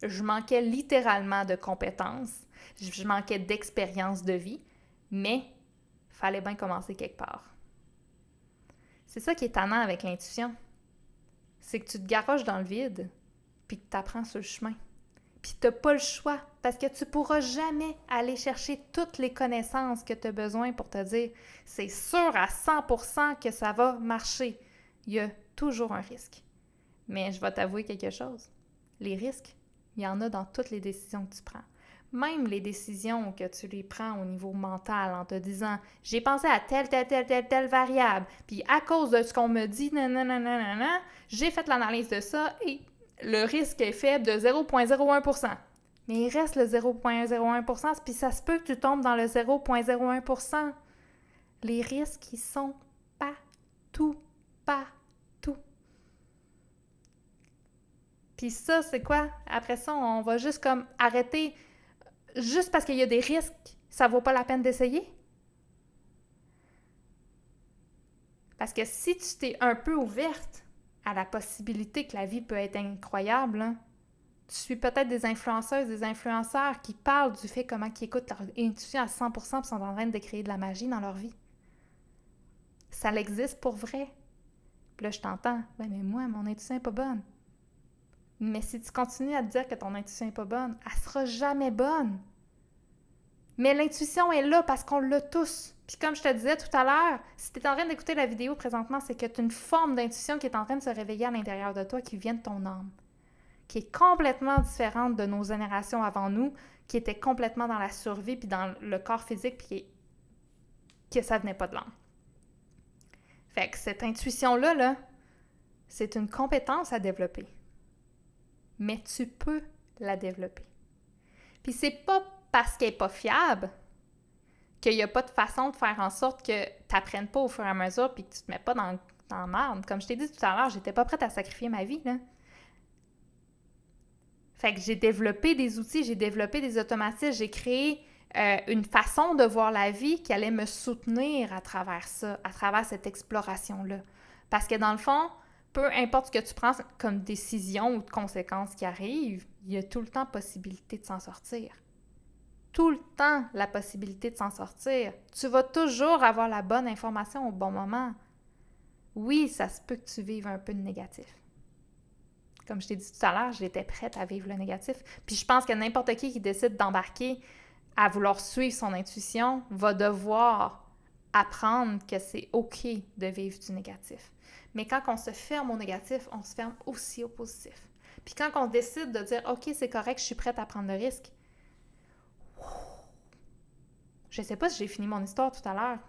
Je manquais littéralement de compétences, je manquais d'expérience de vie, mais il fallait bien commencer quelque part. C'est ça qui est tannant avec l'intuition. C'est que tu te garoches dans le vide, puis que tu apprends sur le chemin. Puis tu n'as pas le choix, parce que tu ne pourras jamais aller chercher toutes les connaissances que tu as besoin pour te dire « c'est sûr à 100% que ça va marcher ». Il y a toujours un risque. Mais je vais t'avouer quelque chose. Les risques, il y en a dans toutes les décisions que tu prends. Même les décisions que tu les prends au niveau mental en te disant « j'ai pensé à telle variable, puis à cause de ce qu'on me dit, nanana, j'ai fait l'analyse de ça et le risque est faible de 0,01%. » Mais il reste le 0,01%, puis ça se peut que tu tombes dans le 0,01%. Les risques, ils sont partout. Puis ça, c'est quoi? Après ça, on va juste comme arrêter. Juste parce qu'il y a des risques, ça vaut pas la peine d'essayer? Parce que si tu t'es un peu ouverte à la possibilité que la vie peut être incroyable, hein, tu suis peut-être des influenceuses, des influenceurs qui parlent du fait comment ils écoutent leur intuition à 100% et sont en train de créer de la magie dans leur vie. Ça existe pour vrai. Puis là, je t'entends. Ouais, mais moi, mon intuition n'est pas bonne. Mais si tu continues à te dire que ton intuition n'est pas bonne, elle ne sera jamais bonne. Mais l'intuition est là parce qu'on l'a tous. Puis comme je te disais tout à l'heure, si tu es en train d'écouter la vidéo présentement, c'est que tu as une forme d'intuition qui est en train de se réveiller à l'intérieur de toi, qui vient de ton âme, qui est complètement différente de nos générations avant nous, qui étaient complètement dans la survie puis dans le corps physique, puis que ça venait pas de l'âme. Fait que cette intuition-là, c'est une compétence à développer. Mais tu peux la développer. Puis c'est pas parce qu'elle n'est pas fiable qu'il n'y a pas de façon de faire en sorte que tu n'apprennes pas au fur et à mesure puis que tu ne te mets pas dans la merde. Comme je t'ai dit tout à l'heure, j'étais pas prête à sacrifier ma vie, là. Fait que j'ai développé des outils, j'ai développé des automatismes, j'ai créé une façon de voir la vie qui allait me soutenir à travers ça, à travers cette exploration-là. Parce que dans le fond, peu importe ce que tu prends comme décision ou de conséquences qui arrivent, il y a tout le temps possibilité de s'en sortir. Tout le temps la possibilité de s'en sortir. Tu vas toujours avoir la bonne information au bon moment. Oui, ça se peut que tu vives un peu de négatif. Comme je t'ai dit tout à l'heure, j'étais prête à vivre le négatif. Puis je pense que n'importe qui décide d'embarquer à vouloir suivre son intuition va devoir apprendre que c'est OK de vivre du négatif. Mais quand on se ferme au négatif, on se ferme aussi au positif. Puis quand on décide de dire « OK, c'est correct, je suis prête à prendre le risque », je sais pas si j'ai fini mon histoire tout à l'heure,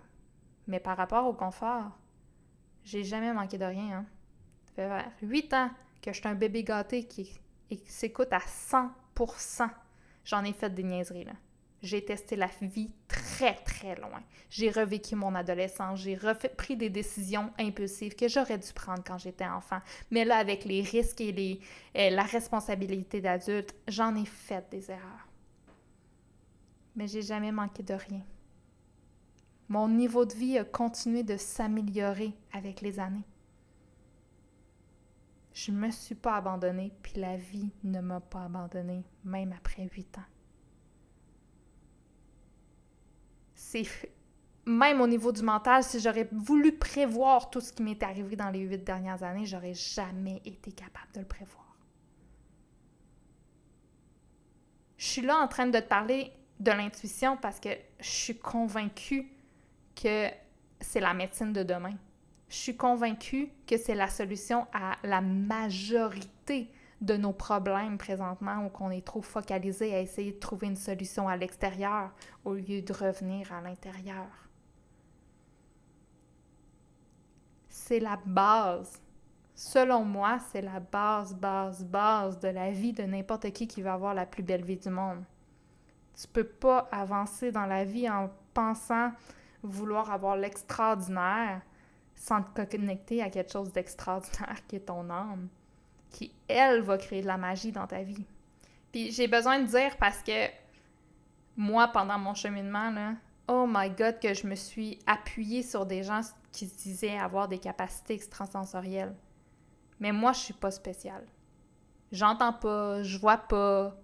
mais par rapport au confort, j'ai jamais manqué de rien. Hein. Ça fait 8 ans que je suis un bébé gâté qui s'écoute à 100%. J'en ai fait des niaiseries, là. J'ai testé la vie très, très loin. J'ai revécu mon adolescence. J'ai pris des décisions impulsives que j'aurais dû prendre quand j'étais enfant. Mais là, avec les risques et la responsabilité d'adulte, j'en ai fait des erreurs. Mais j'ai jamais manqué de rien. Mon niveau de vie a continué de s'améliorer avec les années. Je ne me suis pas abandonnée, puis la vie ne m'a pas abandonnée, même après 8 ans. Même au niveau du mental, si j'aurais voulu prévoir tout ce qui m'est arrivé dans les 8 dernières années, j'aurais jamais été capable de le prévoir. Je suis là en train de te parler de l'intuition parce que je suis convaincue que c'est la médecine de demain. Je suis convaincue que c'est la solution à la majorité de nos problèmes présentement où on est trop focalisé à essayer de trouver une solution à l'extérieur au lieu de revenir à l'intérieur. C'est la base. Selon moi, c'est la base de la vie de n'importe qui veut avoir la plus belle vie du monde. Tu peux pas avancer dans la vie en pensant vouloir avoir l'extraordinaire sans te connecter à quelque chose d'extraordinaire qui est ton âme, qui, elle, va créer de la magie dans ta vie. Puis j'ai besoin de dire parce que moi, pendant mon cheminement, là, oh my God, que je me suis appuyée sur des gens qui se disaient avoir des capacités extrasensorielles. Mais moi, je suis pas spéciale. J'entends pas, je vois pas,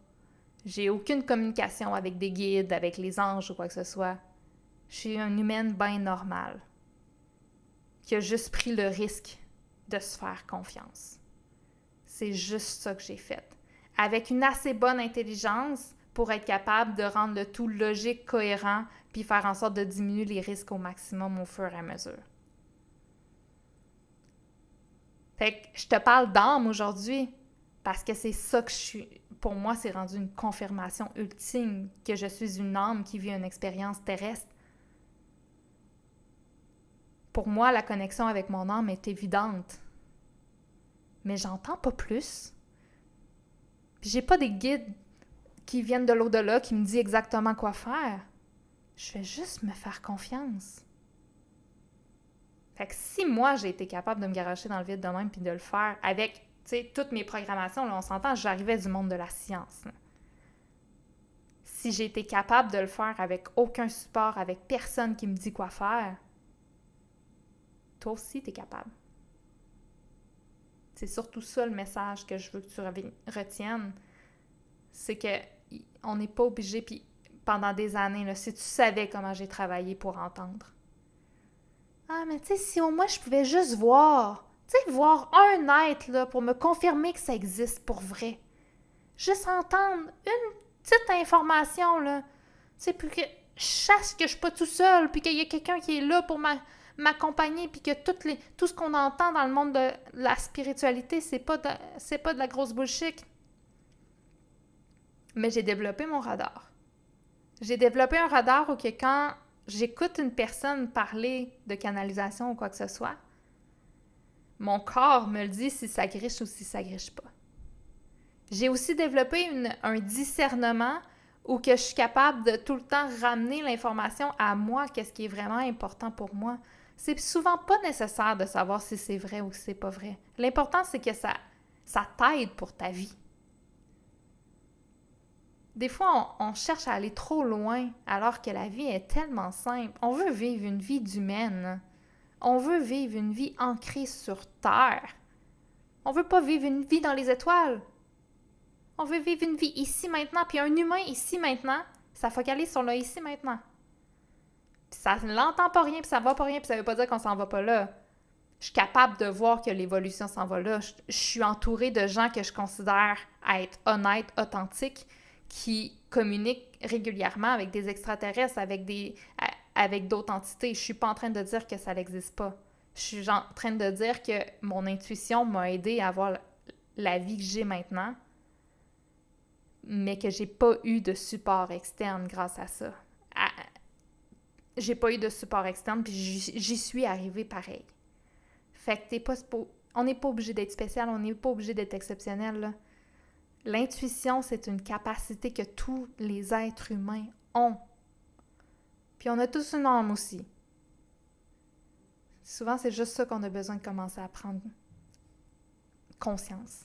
j'ai aucune communication avec des guides, avec les anges ou quoi que ce soit. Je suis une humaine bien normale, qui a juste pris le risque de se faire confiance. C'est juste ça que j'ai fait. Avec une assez bonne intelligence pour être capable de rendre le tout logique, cohérent, puis faire en sorte de diminuer les risques au maximum au fur et à mesure. Fait que je te parle d'âme aujourd'hui, parce que c'est ça que je suis. Pour moi, c'est rendu une confirmation ultime que je suis une âme qui vit une expérience terrestre. Pour moi, la connexion avec mon âme est évidente. Mais j'entends pas plus. Puis j'ai pas des guides qui viennent de l'au-delà qui me disent exactement quoi faire. Je vais juste me faire confiance. Fait que si moi, j'ai été capable de me garocher dans le vide de même puis de le faire avec, tu sais, toutes mes programmations, là, on s'entend, j'arrivais du monde de la science. Là. Si j'ai été capable de le faire avec aucun support, avec personne qui me dit quoi faire, toi aussi, t'es capable. C'est surtout ça le message que je veux que tu retiennes. C'est que on n'est pas obligé, puis pendant des années, là, si tu savais comment j'ai travaillé pour entendre. Ah, mais tu sais, si au moins je pouvais juste voir, tu sais, voir un être, là, pour me confirmer que ça existe pour vrai. Juste entendre une petite information, là. Tu sais, puis que je sache que je suis pas tout seul, puis qu'il y a quelqu'un qui est là pour m'accompagner, puis que tout ce qu'on entend dans le monde de la spiritualité, c'est pas de la grosse bullshit. Mais j'ai développé mon radar. J'ai développé un radar où que quand j'écoute une personne parler de canalisation ou quoi que ce soit, mon corps me le dit si ça griche ou si ça griche pas. J'ai aussi développé un discernement où que je suis capable de tout le temps ramener l'information à moi, qu'est-ce qui est vraiment important pour moi. C'est souvent pas nécessaire de savoir si c'est vrai ou si c'est pas vrai. L'important, c'est que ça t'aide pour ta vie. Des fois, on cherche à aller trop loin alors que la vie est tellement simple. On veut vivre une vie d'humaine. On veut vivre une vie ancrée sur Terre. On veut pas vivre une vie dans les étoiles. On veut vivre une vie ici maintenant, puis un humain ici maintenant, ça focalise sur le ici maintenant. Puis ça ne l'entend pas rien, puis ça va pas rien, puis ça veut pas dire qu'on s'en va pas là. Je suis capable de voir que l'évolution s'en va là. Je suis entourée de gens que je considère être honnêtes, authentiques, qui communiquent régulièrement avec des extraterrestres, avec d'autres entités. Je suis pas en train de dire que ça n'existe pas. Je suis en train de dire que mon intuition m'a aidé à avoir la vie que j'ai maintenant, mais que j'ai pas eu de support externe grâce à ça. J'ai pas eu de support externe, puis j'y suis arrivée pareil. Fait que on n'est pas obligé d'être spécial, on n'est pas obligé d'être exceptionnel, là. L'intuition, c'est une capacité que tous les êtres humains ont. Puis on a tous une âme aussi. Souvent, c'est juste ça qu'on a besoin de commencer à prendre conscience.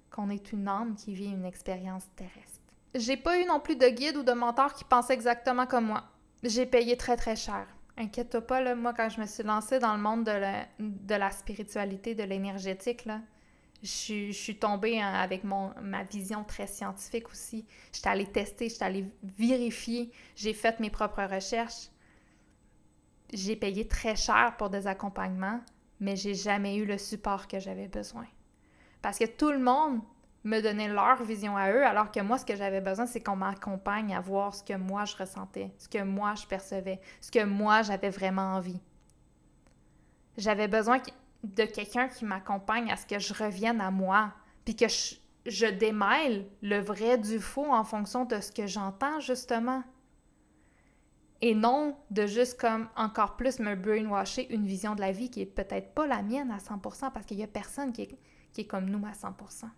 Qu'on est une âme qui vit une expérience terrestre. J'ai pas eu non plus de guide ou de mentor qui pensait exactement comme moi. J'ai payé très très cher. Inquiète-toi pas, là, moi, quand je me suis lancée dans le monde de la spiritualité, de l'énergétique, là, je suis tombée avec ma vision très scientifique aussi. J'étais allée tester, j'étais allée vérifier, j'ai fait mes propres recherches. J'ai payé très cher pour des accompagnements, mais j'ai jamais eu le support que j'avais besoin. Parce que tout le monde me donnait leur vision à eux, alors que moi, ce que j'avais besoin, c'est qu'on m'accompagne à voir ce que moi, je ressentais, ce que moi, je percevais, ce que moi, j'avais vraiment envie. J'avais besoin de quelqu'un qui m'accompagne à ce que je revienne à moi, puis que je démêle le vrai du faux en fonction de ce que j'entends, justement. Et non de juste comme encore plus me brainwasher une vision de la vie qui est peut-être pas la mienne à 100%, parce qu'il y a personne qui est comme nous à 100%.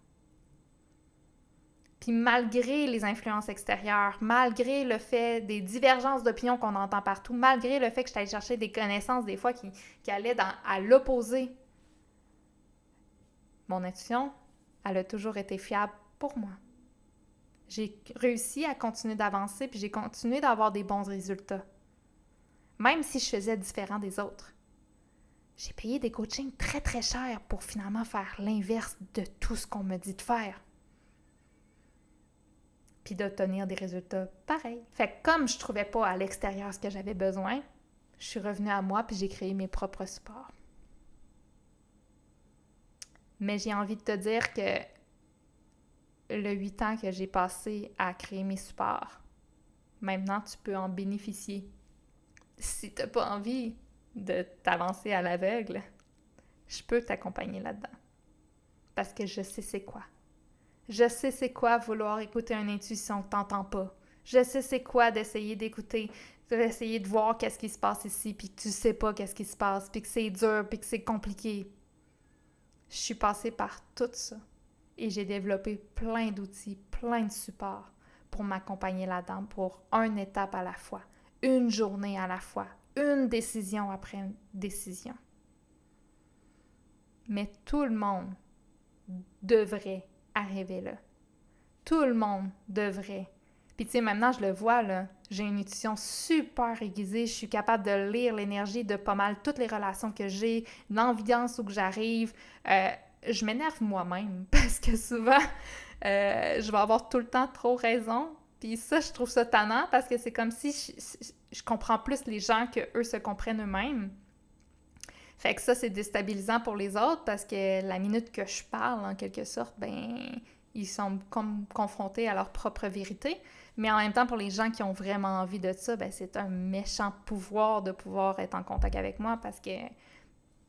Puis malgré les influences extérieures, malgré le fait des divergences d'opinion qu'on entend partout, malgré le fait que je t'aille chercher des connaissances des fois qui allaient à l'opposé, mon intuition, elle a toujours été fiable pour moi. J'ai réussi à continuer d'avancer, puis j'ai continué d'avoir des bons résultats. Même si je faisais différent des autres. J'ai payé des coachings très très chers pour finalement faire l'inverse de tout ce qu'on me dit de faire. Puis d'obtenir des résultats pareils. Fait que comme je trouvais pas à l'extérieur ce que j'avais besoin, je suis revenue à moi puis j'ai créé mes propres supports. Mais j'ai envie de te dire que le 8 ans que j'ai passé à créer mes supports, maintenant tu peux en bénéficier. Si t'as pas envie de t'avancer à l'aveugle, je peux t'accompagner là-dedans. Parce que je sais c'est quoi. Je sais c'est quoi vouloir écouter une intuition que t'entends pas. Je sais c'est quoi d'essayer d'écouter, d'essayer de voir qu'est-ce qui se passe ici, puis que tu sais pas qu'est-ce qui se passe, puis que c'est dur, puis que c'est compliqué. Je suis passée par tout ça. Et j'ai développé plein d'outils, plein de supports pour m'accompagner là-dedans, pour une étape à la fois, une journée à la fois, une décision après une décision. Mais tout le monde devrait arriver là. Tout le monde devrait. Puis tu sais, maintenant, je le vois, là, j'ai une intuition super aiguisée. Je suis capable de lire l'énergie de pas mal toutes les relations que j'ai, l'ambiance où que j'arrive. Je m'énerve moi-même parce que souvent, je vais avoir tout le temps trop raison. Puis ça, je trouve ça tannant parce que c'est comme si je comprends plus les gens qu'eux se comprennent eux-mêmes. Fait que ça, c'est déstabilisant pour les autres parce que la minute que je parle, en quelque sorte, ben ils sont comme confrontés à leur propre vérité. Mais en même temps, pour les gens qui ont vraiment envie de ça, ben c'est un méchant pouvoir de pouvoir être en contact avec moi parce que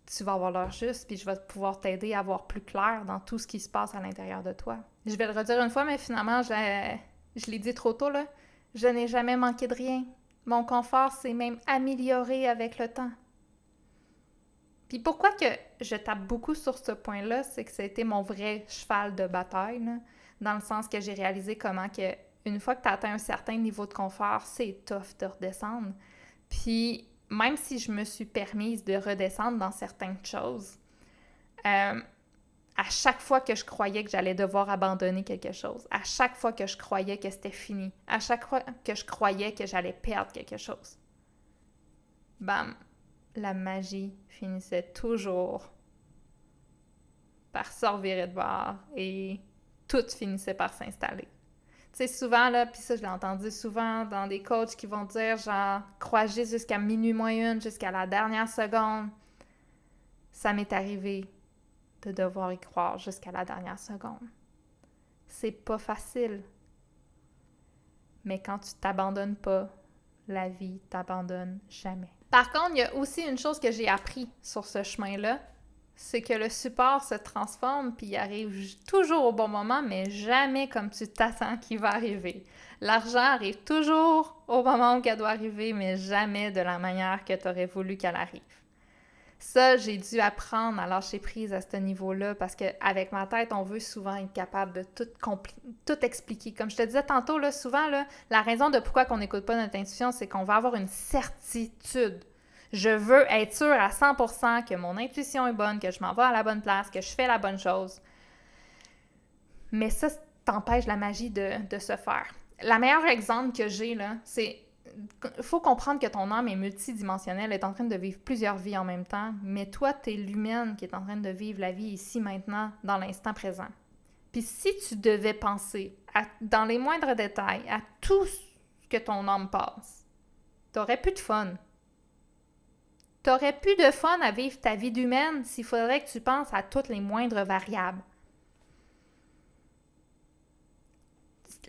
tu vas avoir l'heure juste, puis je vais pouvoir t'aider à voir plus clair dans tout ce qui se passe à l'intérieur de toi. Je vais le redire une fois, mais finalement, je l'ai dit trop tôt, là. Je n'ai jamais manqué de rien. Mon confort s'est même amélioré avec le temps. Puis pourquoi que je tape beaucoup sur ce point-là, c'est que ça a été mon vrai cheval de bataille, là, dans le sens que j'ai réalisé comment que une fois que tu as atteint un certain niveau de confort, c'est tough de redescendre. Puis même si je me suis permise de redescendre dans certaines choses, à chaque fois que je croyais que j'allais devoir abandonner quelque chose, à chaque fois que je croyais que c'était fini, à chaque fois que je croyais que j'allais perdre quelque chose, bam! La magie finissait toujours par se revirer de bord et tout finissait par s'installer. Tu sais, souvent, là, puis ça, je l'ai entendu souvent dans des coachs qui vont dire, genre, crois juste jusqu'à minuit moins une, jusqu'à la dernière seconde. Ça m'est arrivé de devoir y croire jusqu'à la dernière seconde. C'est pas facile. Mais quand tu t'abandonnes pas, la vie t'abandonne jamais. Par contre, il y a aussi une chose que j'ai appris sur ce chemin-là, c'est que le support se transforme puis il arrive toujours au bon moment, mais jamais comme tu t'attends qu'il va arriver. L'argent arrive toujours au moment où elle doit arriver, mais jamais de la manière que tu aurais voulu qu'elle arrive. Ça, j'ai dû apprendre à lâcher prise à ce niveau-là parce qu'avec ma tête, on veut souvent être capable de tout expliquer. Comme je te disais tantôt, là, souvent, là, la raison de pourquoi on n'écoute pas notre intuition, c'est qu'on va avoir une certitude. Je veux être sûre à 100% que mon intuition est bonne, que je m'en vais à la bonne place, que je fais la bonne chose. Mais ça t'empêche la magie de se faire. Le meilleur exemple que j'ai, là, c'est... Il faut comprendre que ton âme est multidimensionnelle, elle est en train de vivre plusieurs vies en même temps, mais toi, t'es l'humaine qui est en train de vivre la vie ici, maintenant, dans l'instant présent. Puis si tu devais penser, dans les moindres détails, à tout ce que ton âme passe, t'aurais plus de fun. T'aurais plus de fun à vivre ta vie d'humaine s'il faudrait que tu penses à toutes les moindres variables.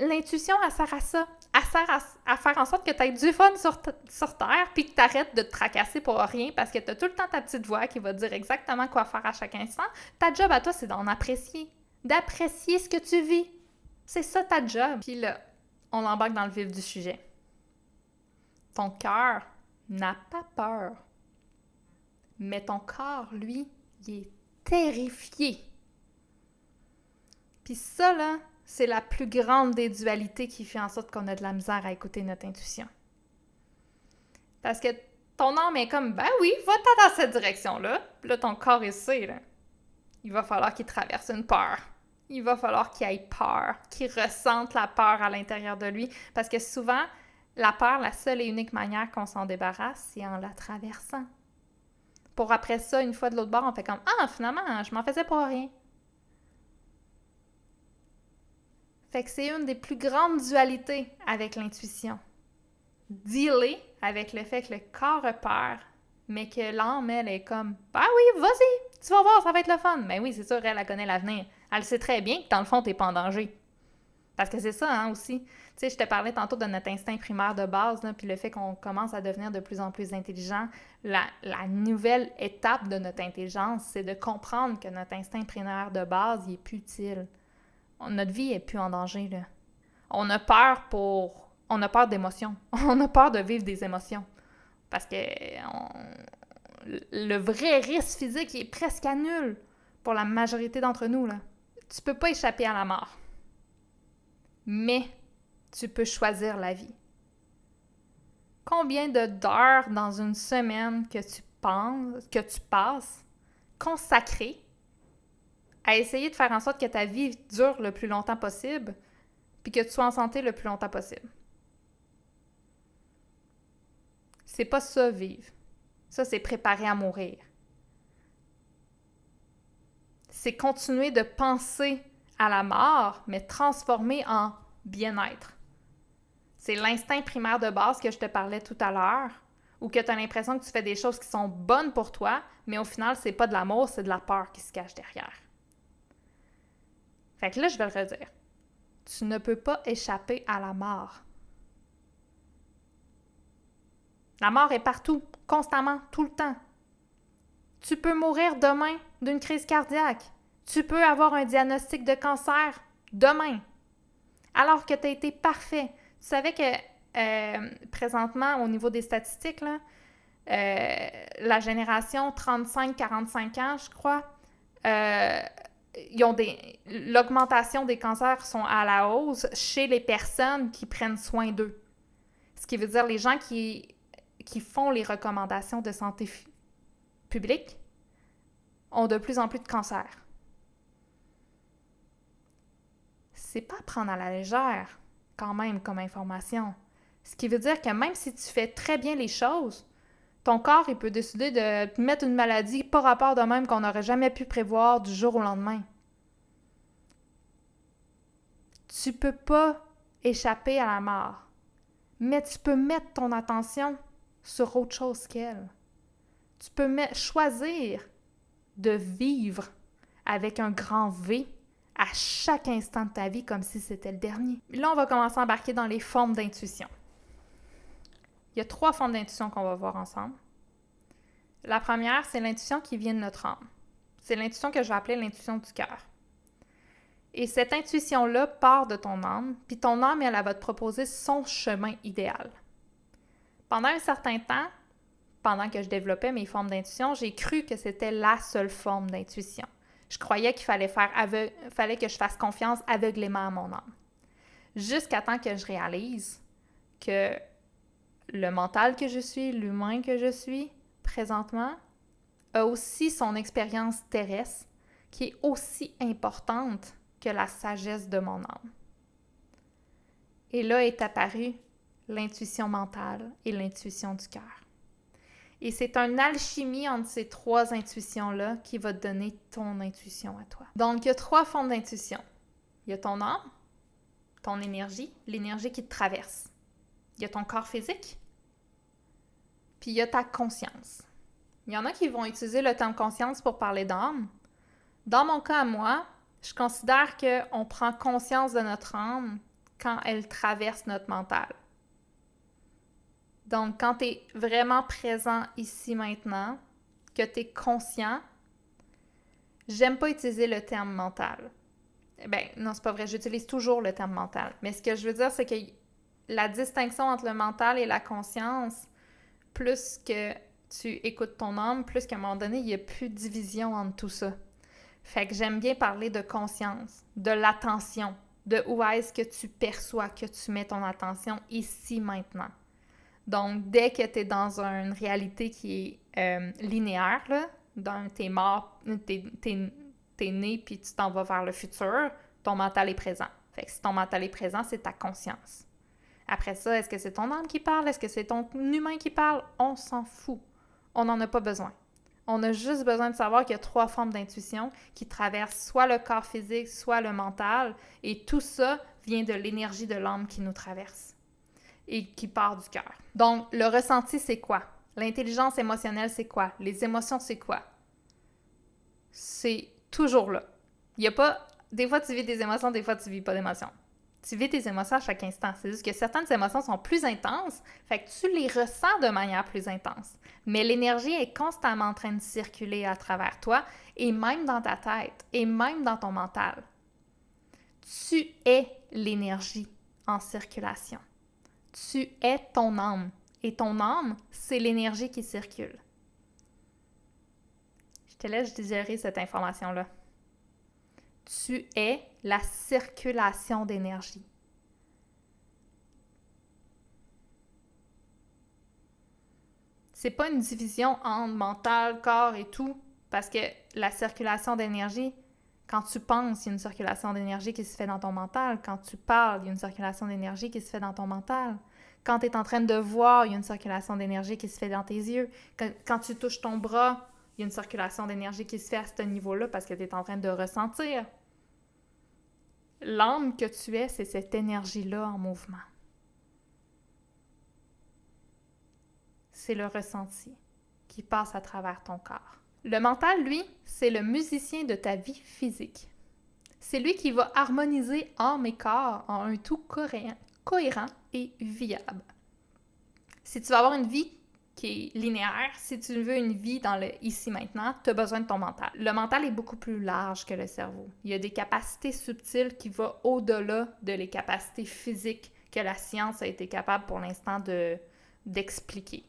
L'intuition, elle sert à ça. Elle sert à faire en sorte que tu aies du fun sur Terre puis que tu arrêtes de te tracasser pour rien parce que tu as tout le temps ta petite voix qui va te dire exactement quoi faire à chaque instant. Ta job à toi, c'est d'en apprécier. D'apprécier ce que tu vis. C'est ça ta job. Puis là, on embarque dans le vif du sujet. Ton cœur n'a pas peur. Mais ton corps, lui, il est terrifié. Puis ça, là, c'est la plus grande des dualités qui fait en sorte qu'on a de la misère à écouter notre intuition. Parce que ton âme est comme, ben oui, va-t'en dans cette direction-là. Puis là, ton corps, il sait, là. Il va falloir qu'il traverse une peur. Il va falloir qu'il ait peur, qu'il ressente la peur à l'intérieur de lui. Parce que souvent, la peur, la seule et unique manière qu'on s'en débarrasse, c'est en la traversant. Pour après ça, une fois de l'autre bord, on fait comme, ah, finalement, je m'en faisais pas rien. Fait que c'est une des plus grandes dualités avec l'intuition. Dealer avec le fait que le corps a peur, mais que l'âme, elle, est comme « Ah oui, vas-y, tu vas voir, ça va être le fun! » Mais oui, c'est sûr, elle connaît l'avenir. Elle sait très bien que dans le fond, t'es pas en danger. Parce que c'est ça, hein, aussi. Tu sais, je te parlais tantôt de notre instinct primaire de base, là, puis le fait qu'on commence à devenir de plus en plus intelligent. La nouvelle étape de notre intelligence, c'est de comprendre que notre instinct primaire de base, il est plus utile. Notre vie est plus en danger, là. On a peur d'émotions. On a peur de vivre des émotions. Parce que le vrai risque physique est presque à nul pour la majorité d'entre nous, là. Tu peux pas échapper à la mort. Mais tu peux choisir la vie. Combien d'heures dans une semaine que tu passes consacrées à essayer de faire en sorte que ta vie dure le plus longtemps possible, puis que tu sois en santé le plus longtemps possible? C'est pas ça, vivre. Ça, c'est préparer à mourir. C'est continuer de penser à la mort, mais transformer en bien-être. C'est l'instinct primaire de base que je te parlais tout à l'heure, ou que tu as l'impression que tu fais des choses qui sont bonnes pour toi, mais au final, c'est pas de l'amour, c'est de la peur qui se cache derrière. Fait que là, je vais le redire. Tu ne peux pas échapper à la mort. La mort est partout, constamment, tout le temps. Tu peux mourir demain d'une crise cardiaque. Tu peux avoir un diagnostic de cancer demain, alors que tu as été parfait. Tu savais que présentement, au niveau des statistiques, là, la génération 35-45 ans, je crois, l'augmentation des cancers sont à la hausse chez les personnes qui prennent soin d'eux. Ce qui veut dire les gens qui font les recommandations de santé publique ont de plus en plus de cancers. C'est pas à prendre à la légère, quand même, comme information. Ce qui veut dire que même si tu fais très bien les choses, ton corps, il peut décider de te mettre une maladie pas rapport de même qu'on n'aurait jamais pu prévoir du jour au lendemain. Tu peux pas échapper à la mort, mais tu peux mettre ton attention sur autre chose qu'elle. Tu peux choisir de vivre avec un grand V à chaque instant de ta vie comme si c'était le dernier. Là, on va commencer à embarquer dans les formes d'intuition. Il y a 3 formes d'intuition qu'on va voir ensemble. La première, c'est l'intuition qui vient de notre âme. C'est l'intuition que je vais appeler l'intuition du cœur. Et cette intuition-là part de ton âme, puis ton âme, elle va te proposer son chemin idéal. Pendant un certain temps, pendant que je développais mes formes d'intuition, j'ai cru que c'était la seule forme d'intuition. Je croyais qu'il fallait que je fasse confiance aveuglément à mon âme. Jusqu'à temps que je réalise que le mental que je suis, l'humain que je suis, présentement, a aussi son expérience terrestre qui est aussi importante que la sagesse de mon âme. Et là est apparue l'intuition mentale et l'intuition du cœur. Et c'est une alchimie entre ces 3 intuitions-là qui va te donner ton intuition à toi. Donc, il y a 3 formes d'intuition. Il y a ton âme, ton énergie, l'énergie qui te traverse. Il y a ton corps physique, puis il y a ta conscience. Il y en a qui vont utiliser le terme conscience pour parler d'âme. Dans mon cas à moi, je considère qu'on prend conscience de notre âme quand elle traverse notre mental. Donc, quand tu es vraiment présent ici maintenant, que tu es conscient, j'aime pas utiliser le terme mental. Ben, non, c'est pas vrai, j'utilise toujours le terme mental. Mais ce que je veux dire, c'est que la distinction entre le mental et la conscience, plus que tu écoutes ton âme, plus qu'à un moment donné, il n'y a plus de division entre tout ça. Fait que j'aime bien parler de conscience, de l'attention. de où est-ce que tu perçois, que tu mets ton attention ici, maintenant. Donc, dès que tu es dans une réalité qui est linéaire, là, t'es mort, t'es né, puis tu t'en vas vers le futur, ton mental est présent. Fait que si ton mental est présent, c'est ta conscience. Après ça, est-ce que c'est ton âme qui parle? Est-ce que c'est ton humain qui parle? On s'en fout. On n'en a pas besoin. On a juste besoin de savoir qu'il y a 3 formes d'intuition qui traversent soit le corps physique, soit le mental, et tout ça vient de l'énergie de l'âme qui nous traverse et qui part du cœur. Donc, le ressenti, c'est quoi? L'intelligence émotionnelle, c'est quoi? Les émotions, c'est quoi? C'est toujours là. Il n'y a pas... Des fois, tu vis des émotions, des fois, tu vis pas d'émotions. Tu vis tes émotions à chaque instant. C'est juste que certaines émotions sont plus intenses, fait que tu les ressens de manière plus intense. Mais l'énergie est constamment en train de circuler à travers toi, et même dans ta tête, et même dans ton mental. Tu es l'énergie en circulation. Tu es ton âme. Et ton âme, c'est l'énergie qui circule. Je te laisse digérer cette information-là. Tu es la circulation d'énergie. C'est pas une division entre mental, corps et tout, parce que la circulation d'énergie, quand tu penses, il y a une circulation d'énergie qui se fait dans ton mental. Quand tu parles, il y a une circulation d'énergie qui se fait dans ton mental. Quand tu es en train de voir, il y a une circulation d'énergie qui se fait dans tes yeux. Quand tu touches ton bras, il y a une circulation d'énergie qui se fait à ce niveau-là parce que tu es en train de ressentir. L'âme que tu es, c'est cette énergie-là en mouvement. C'est le ressenti qui passe à travers ton corps. Le mental, lui, c'est le musicien de ta vie physique. C'est lui qui va harmoniser âme et corps en un tout cohérent et viable. Si tu veux avoir une vie qui est linéaire, si tu veux une vie dans le ici-maintenant, tu as besoin de ton mental. Le mental est beaucoup plus large que le cerveau. Il y a des capacités subtiles qui vont au-delà de les capacités physiques que la science a été capable pour l'instant d'expliquer.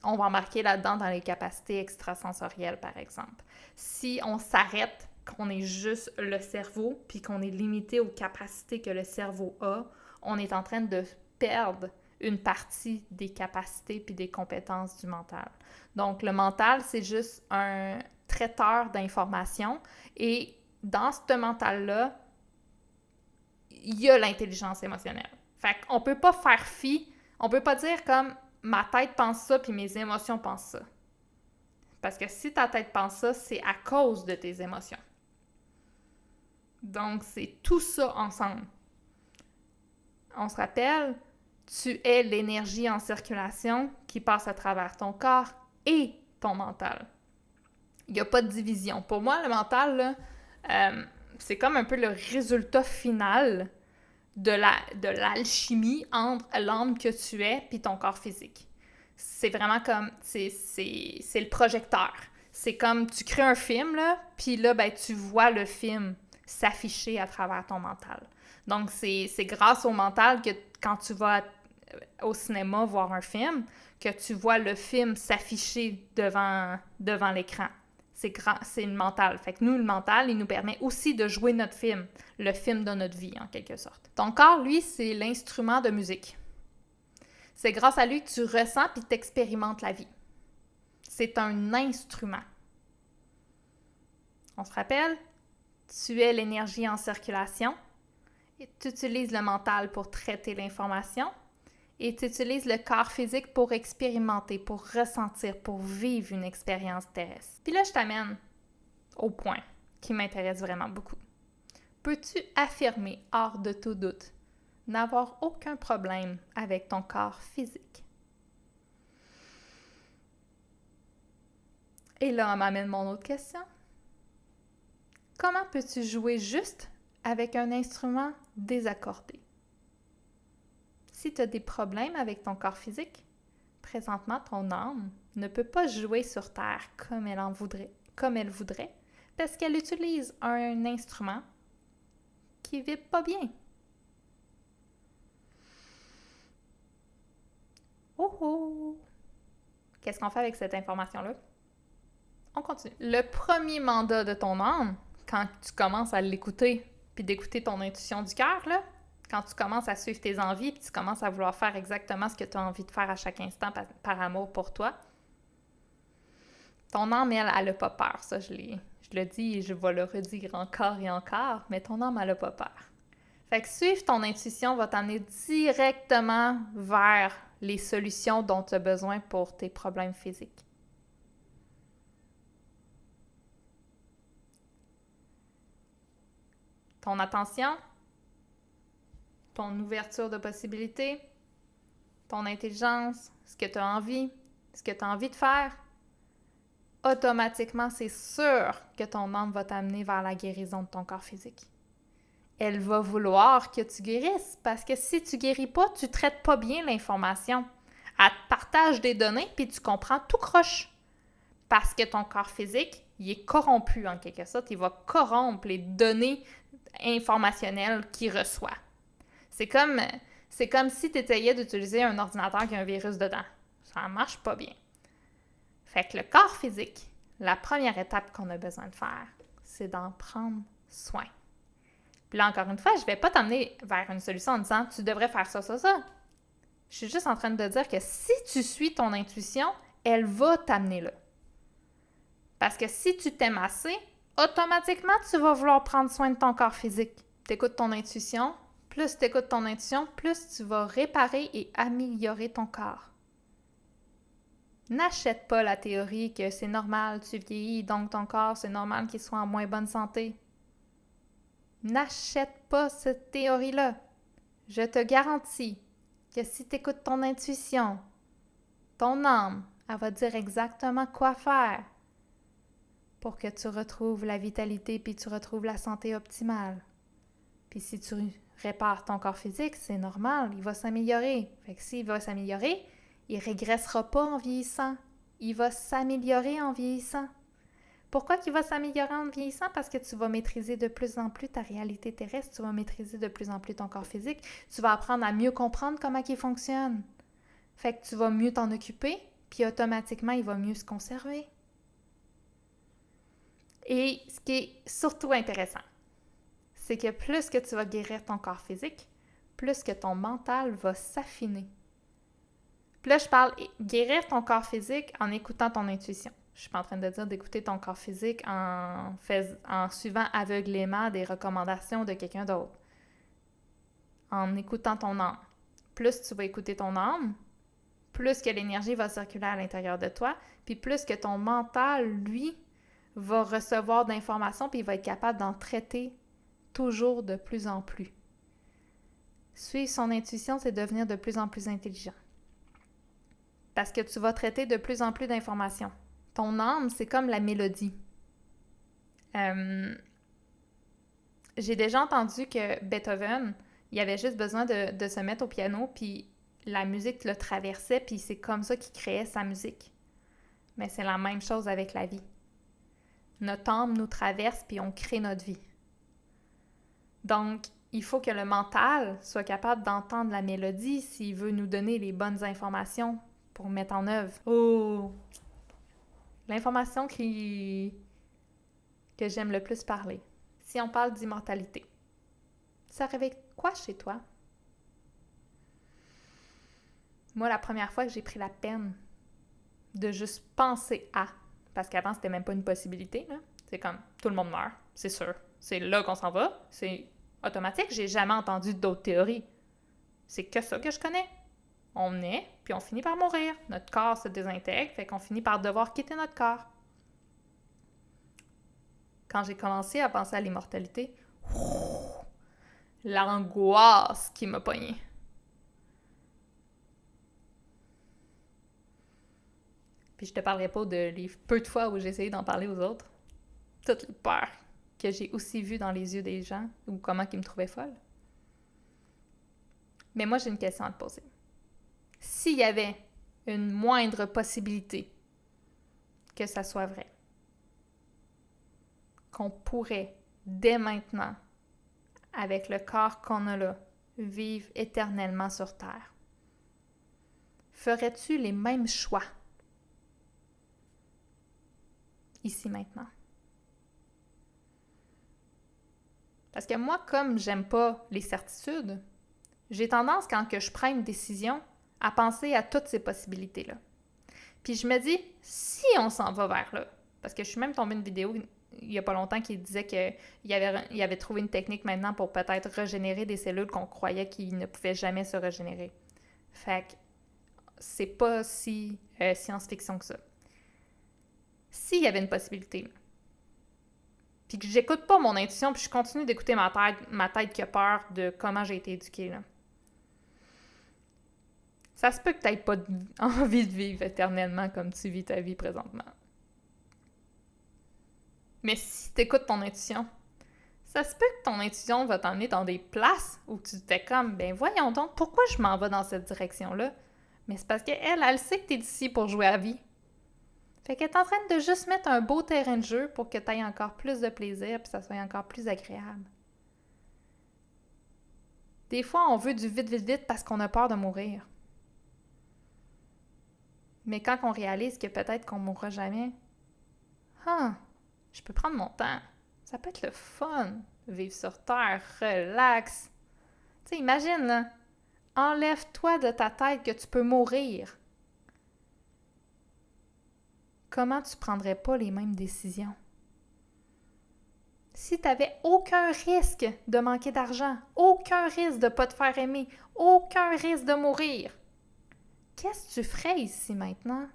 On va embarquer là-dedans dans les capacités extrasensorielles, par exemple. Si on s'arrête, qu'on est juste le cerveau, puis qu'on est limité aux capacités que le cerveau a, on est en train de perdre une partie des capacités puis des compétences du mental. Donc, le mental, c'est juste un traiteur d'informations et dans ce mental-là, il y a l'intelligence émotionnelle. Fait qu'on peut pas faire fi, on peut pas dire comme ma tête pense ça puis mes émotions pensent ça. Parce que si ta tête pense ça, c'est à cause de tes émotions. Donc, c'est tout ça ensemble. On se rappelle, tu es l'énergie en circulation qui passe à travers ton corps et ton mental. Il n'y a pas de division. Pour moi, le mental, là, c'est comme un peu le résultat final de l'alchimie entre l'âme que tu es et ton corps physique. C'est vraiment comme, c'est le projecteur. C'est comme, tu crées un film, là, puis là, ben, tu vois le film s'afficher à travers ton mental. Donc, c'est grâce au mental que quand tu vas au cinéma voir un film, que tu vois le film s'afficher devant l'écran. C'est le mental. Fait que nous, le mental, il nous permet aussi de jouer notre film, le film de notre vie, en quelque sorte. Ton corps, lui, c'est l'instrument de musique. C'est grâce à lui que tu ressens puis tu expérimentes la vie. C'est un instrument. On se rappelle? Tu es l'énergie en circulation. Et tu utilises le mental pour traiter l'information. Et tu utilises le corps physique pour expérimenter, pour ressentir, pour vivre une expérience terrestre. Puis là, je t'amène au point qui m'intéresse vraiment beaucoup. Peux-tu affirmer, hors de tout doute, n'avoir aucun problème avec ton corps physique? Et là, on m'amène mon autre question. Comment peux-tu jouer juste avec un instrument désaccordé? Si tu as des problèmes avec ton corps physique, présentement, ton âme ne peut pas jouer sur Terre comme elle voudrait, parce qu'elle utilise un instrument qui ne vibre pas bien. Oh oh! Qu'est-ce qu'on fait avec cette information-là? On continue. Le premier mandat de ton âme, quand tu commences à l'écouter puis d'écouter ton intuition du cœur, là, quand tu commences à suivre tes envies, puis tu commences à vouloir faire exactement ce que tu as envie de faire à chaque instant par amour pour toi, ton âme, elle n'a pas peur. Ça, je le dis et je vais le redire encore et encore, mais ton âme, elle n'a pas peur. Fait que suivre ton intuition va t'amener directement vers les solutions dont tu as besoin pour tes problèmes physiques. Ton attention, ton ouverture de possibilités, ton intelligence, ce que tu as envie de faire, automatiquement, c'est sûr que ton âme va t'amener vers la guérison de ton corps physique. Elle va vouloir que tu guérisses parce que si tu guéris pas, tu traites pas bien l'information. Elle te partage des données puis tu comprends tout croche. Parce que ton corps physique, il est corrompu en quelque sorte. Il va corrompre les données informationnelles qu'il reçoit. C'est comme si tu essayais d'utiliser un ordinateur qui a un virus dedans. Ça marche pas bien. Fait que le corps physique, la première étape qu'on a besoin de faire, c'est d'en prendre soin. Puis là, encore une fois, je vais pas t'amener vers une solution en disant « tu devrais faire ça, ça, ça ». Je suis juste en train de te dire que si tu suis ton intuition, elle va t'amener là. Parce que si tu t'aimes assez, automatiquement, tu vas vouloir prendre soin de ton corps physique. Tu écoutes ton intuition, plus tu écoutes ton intuition, plus tu vas réparer et améliorer ton corps. N'achète pas la théorie que c'est normal, tu vieillis, donc ton corps, c'est normal qu'il soit en moins bonne santé. N'achète pas cette théorie-là. Je te garantis que si tu écoutes ton intuition, ton âme, elle va te dire exactement quoi faire pour que tu retrouves la vitalité puis tu retrouves la santé optimale. Puis si tu répares ton corps physique, c'est normal, il va s'améliorer. Fait que s'il va s'améliorer, il ne régressera pas en vieillissant. Il va s'améliorer en vieillissant. Pourquoi qu'il va s'améliorer en vieillissant? Parce que tu vas maîtriser de plus en plus ta réalité terrestre, tu vas maîtriser de plus en plus ton corps physique, tu vas apprendre à mieux comprendre comment il fonctionne. Fait que tu vas mieux t'en occuper, puis automatiquement, il va mieux se conserver. Et ce qui est surtout intéressant, c'est que plus que tu vas guérir ton corps physique, plus que ton mental va s'affiner. Puis là, je parle guérir ton corps physique en écoutant ton intuition. Je suis pas en train de dire d'écouter ton corps physique en suivant aveuglément des recommandations de quelqu'un d'autre. En écoutant ton âme. Plus tu vas écouter ton âme, plus que l'énergie va circuler à l'intérieur de toi, puis plus que ton mental, lui, va recevoir d'informations, puis il va être capable d'en traiter toujours de plus en plus. Suivre son intuition, c'est devenir de plus en plus intelligent. Parce que tu vas traiter de plus en plus d'informations. Ton âme, c'est comme la mélodie. J'ai déjà entendu que Beethoven, il avait juste besoin de se mettre au piano, puis la musique le traversait, puis c'est comme ça qu'il créait sa musique. Mais c'est la même chose avec la vie. Notre âme nous traverse, puis on crée notre vie. Donc, il faut que le mental soit capable d'entendre la mélodie s'il veut nous donner les bonnes informations pour mettre en œuvre. Oh! L'information que j'aime le plus parler. Si on parle d'immortalité, ça réveille quoi chez toi? Moi, la première fois que j'ai pris la peine de juste penser à, parce qu'avant, c'était même pas une possibilité, là. C'est comme, tout le monde meurt, c'est sûr. C'est là qu'on s'en va, c'est automatique. J'ai jamais entendu d'autres théories. C'est que ça que je connais. On naît, puis on finit par mourir. Notre corps se désintègre, fait qu'on finit par devoir quitter notre corps. Quand j'ai commencé à penser à l'immortalité, l'angoisse qui m'a pognée. Puis je te parlerai pas de les peu de fois où j'ai essayé d'en parler aux autres. Toutes les peurs que j'ai aussi vues dans les yeux des gens, ou comment ils me trouvaient folle. Mais moi, j'ai une question à te poser. S'il y avait une moindre possibilité que ça soit vrai, qu'on pourrait, dès maintenant, avec le corps qu'on a là, vivre éternellement sur Terre, ferais-tu les mêmes choix ici maintenant? Parce que moi, comme j'aime pas les certitudes, j'ai tendance, quand que je prends une décision, à penser à toutes ces possibilités-là. Puis je me dis, si on s'en va vers là, parce que je suis même tombée une vidéo il y a pas longtemps qui disait qu'il avait trouvé une technique maintenant pour peut-être régénérer des cellules qu'on croyait qu'ils ne pouvaient jamais se régénérer. Fait que c'est pas si science-fiction que ça. S'il y avait une possibilité, puis que j'écoute pas mon intuition, puis je continue d'écouter ma tête qui a peur de comment j'ai été éduquée, là. Ça se peut que tu n'aies pas envie de vivre éternellement comme tu vis ta vie présentement. Mais si tu écoutes ton intuition, ça se peut que ton intuition va t'emmener dans des places où tu te fais comme, ben voyons donc, pourquoi je m'en vais dans cette direction-là? Mais c'est parce qu'elle, elle sait que tu es ici pour jouer à la vie. Fait qu'elle est en train de juste mettre un beau terrain de jeu pour que tu aies encore plus de plaisir et que ça soit encore plus agréable. Des fois, on veut du vite, vite, vite parce qu'on a peur de mourir. Mais quand on réalise que peut-être qu'on ne mourra jamais, je peux prendre mon temps. Ça peut être le fun, vivre sur Terre, relax. Tu sais, imagine, là, enlève-toi de ta tête que tu peux mourir. Comment tu prendrais pas les mêmes décisions? Si tu n'avais aucun risque de manquer d'argent, aucun risque de ne pas te faire aimer, aucun risque de mourir, qu'est-ce que tu ferais ici maintenant?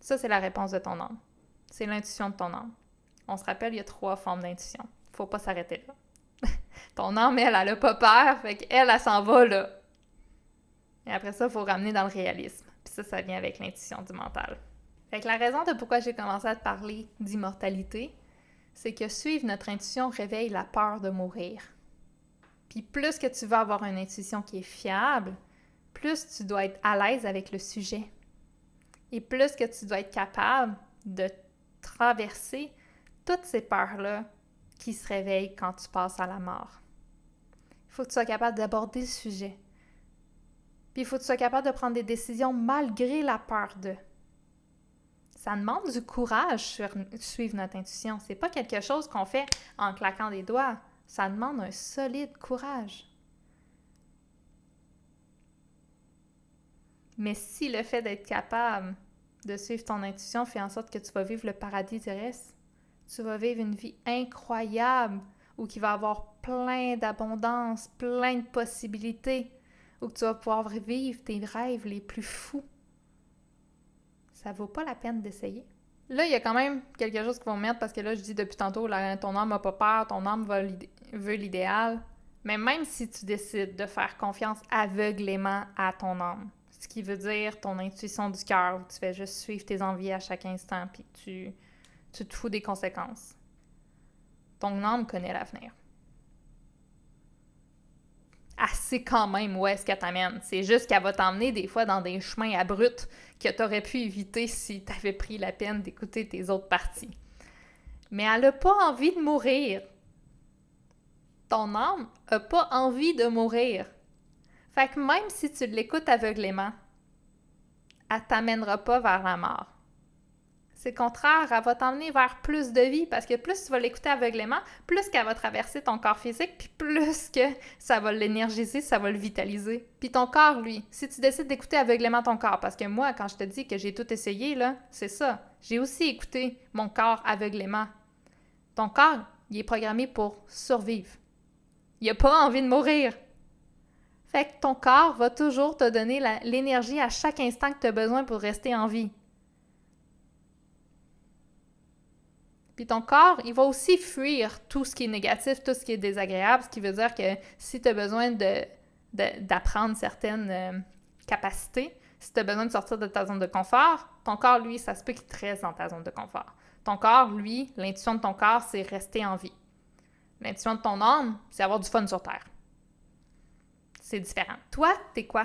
Ça, c'est la réponse de ton âme. C'est l'intuition de ton âme. On se rappelle, il y a 3 formes d'intuition. Faut pas s'arrêter là. Ton âme, elle a pas peur, fait qu'elle, elle s'en va là. Et après ça, il faut ramener dans le réalisme. Puis ça vient avec l'intuition du mental. Fait que la raison de pourquoi j'ai commencé à te parler d'immortalité, c'est que suivre notre intuition réveille la peur de mourir. Puis plus que tu vas avoir une intuition qui est fiable, plus tu dois être à l'aise avec le sujet. Et plus que tu dois être capable de traverser toutes ces peurs-là qui se réveillent quand tu passes à la mort. Il faut que tu sois capable d'aborder le sujet. Puis il faut que tu sois capable de prendre des décisions malgré la peur de. Ça demande du courage de suivre notre intuition. C'est pas quelque chose qu'on fait en claquant des doigts. Ça demande un solide courage. Mais si le fait d'être capable de suivre ton intuition fait en sorte que tu vas vivre le paradis terrestre, tu vas vivre une vie incroyable où il va y avoir plein d'abondance, plein de possibilités, où tu vas pouvoir vivre tes rêves les plus fous. Ça vaut pas la peine d'essayer. Là, il y a quand même quelque chose qu'il faut mettre parce que là, je dis depuis tantôt, ton âme n'a pas peur, ton âme veut l'idéal. Mais même si tu décides de faire confiance aveuglément à ton âme, ce qui veut dire ton intuition du cœur, où tu fais juste suivre tes envies à chaque instant puis tu te fous des conséquences. Ton âme connaît l'avenir. Elle sait quand même où est-ce qu'elle t'amène. C'est juste qu'elle va t'emmener des fois dans des chemins abrupts que tu aurais pu éviter si tu avais pris la peine d'écouter tes autres parties. Mais elle n'a pas envie de mourir. Ton âme n'a pas envie de mourir. Fait que même si tu l'écoutes aveuglément, elle ne t'amènera pas vers la mort. C'est le contraire, elle va t'emmener vers plus de vie parce que plus tu vas l'écouter aveuglément, plus qu'elle va traverser ton corps physique, puis plus que ça va l'énergiser, ça va le vitaliser. Puis ton corps, lui, si tu décides d'écouter aveuglément ton corps, parce que moi, quand je te dis que j'ai tout essayé, là, c'est ça. J'ai aussi écouté mon corps aveuglément. Ton corps, il est programmé pour survivre. Il n'a pas envie de mourir. Fait que ton corps va toujours te donner l'énergie à chaque instant que tu as besoin pour rester en vie. Puis ton corps, il va aussi fuir tout ce qui est négatif, tout ce qui est désagréable, ce qui veut dire que si tu as besoin d'apprendre certaines capacités, si tu as besoin de sortir de ta zone de confort, ton corps, lui, ça se peut qu'il te reste dans ta zone de confort. Ton corps, lui, l'intuition de ton corps, c'est rester en vie. L'intuition de ton âme, c'est avoir du fun sur Terre. C'est différent. Toi, t'es quoi?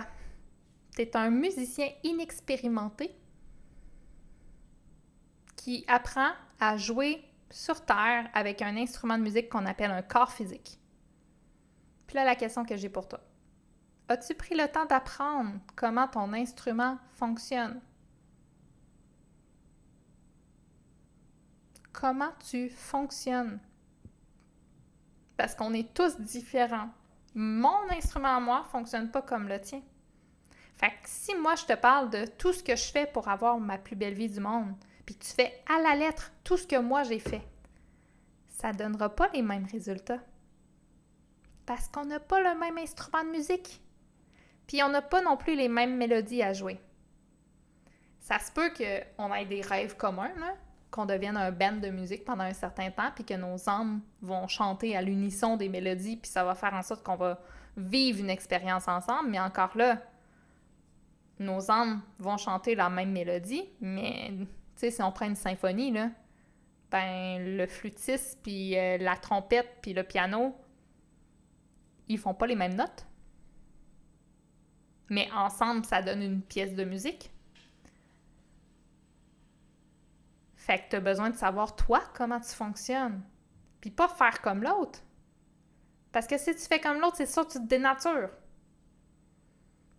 T'es un musicien inexpérimenté qui apprend à jouer sur Terre avec un instrument de musique qu'on appelle un corps physique. Puis là, la question que j'ai pour toi. As-tu pris le temps d'apprendre comment ton instrument fonctionne? comment tu fonctionnes. Parce qu'on est tous différents. Mon instrument à moi ne fonctionne pas comme le tien. Fait que si moi, je te parle de tout ce que je fais pour avoir ma plus belle vie du monde, puis que tu fais à la lettre tout ce que moi j'ai fait, ça ne donnera pas les mêmes résultats. Parce qu'on n'a pas le même instrument de musique. Puis on n'a pas non plus les mêmes mélodies à jouer. Ça se peut qu'on ait des rêves communs, là, qu'on devienne un band de musique pendant un certain temps, puis que nos âmes vont chanter à l'unisson des mélodies, puis ça va faire en sorte qu'on va vivre une expérience ensemble. Mais encore là, nos âmes vont chanter la même mélodie, mais tu sais, si on prend une symphonie, là, ben le flûtiste, puis la trompette, puis le piano, ils font pas les mêmes notes. Mais ensemble, ça donne une pièce de musique. Fait que tu as besoin de savoir, toi, comment tu fonctionnes. Puis pas faire comme l'autre. Parce que si tu fais comme l'autre, c'est sûr que tu te dénatures.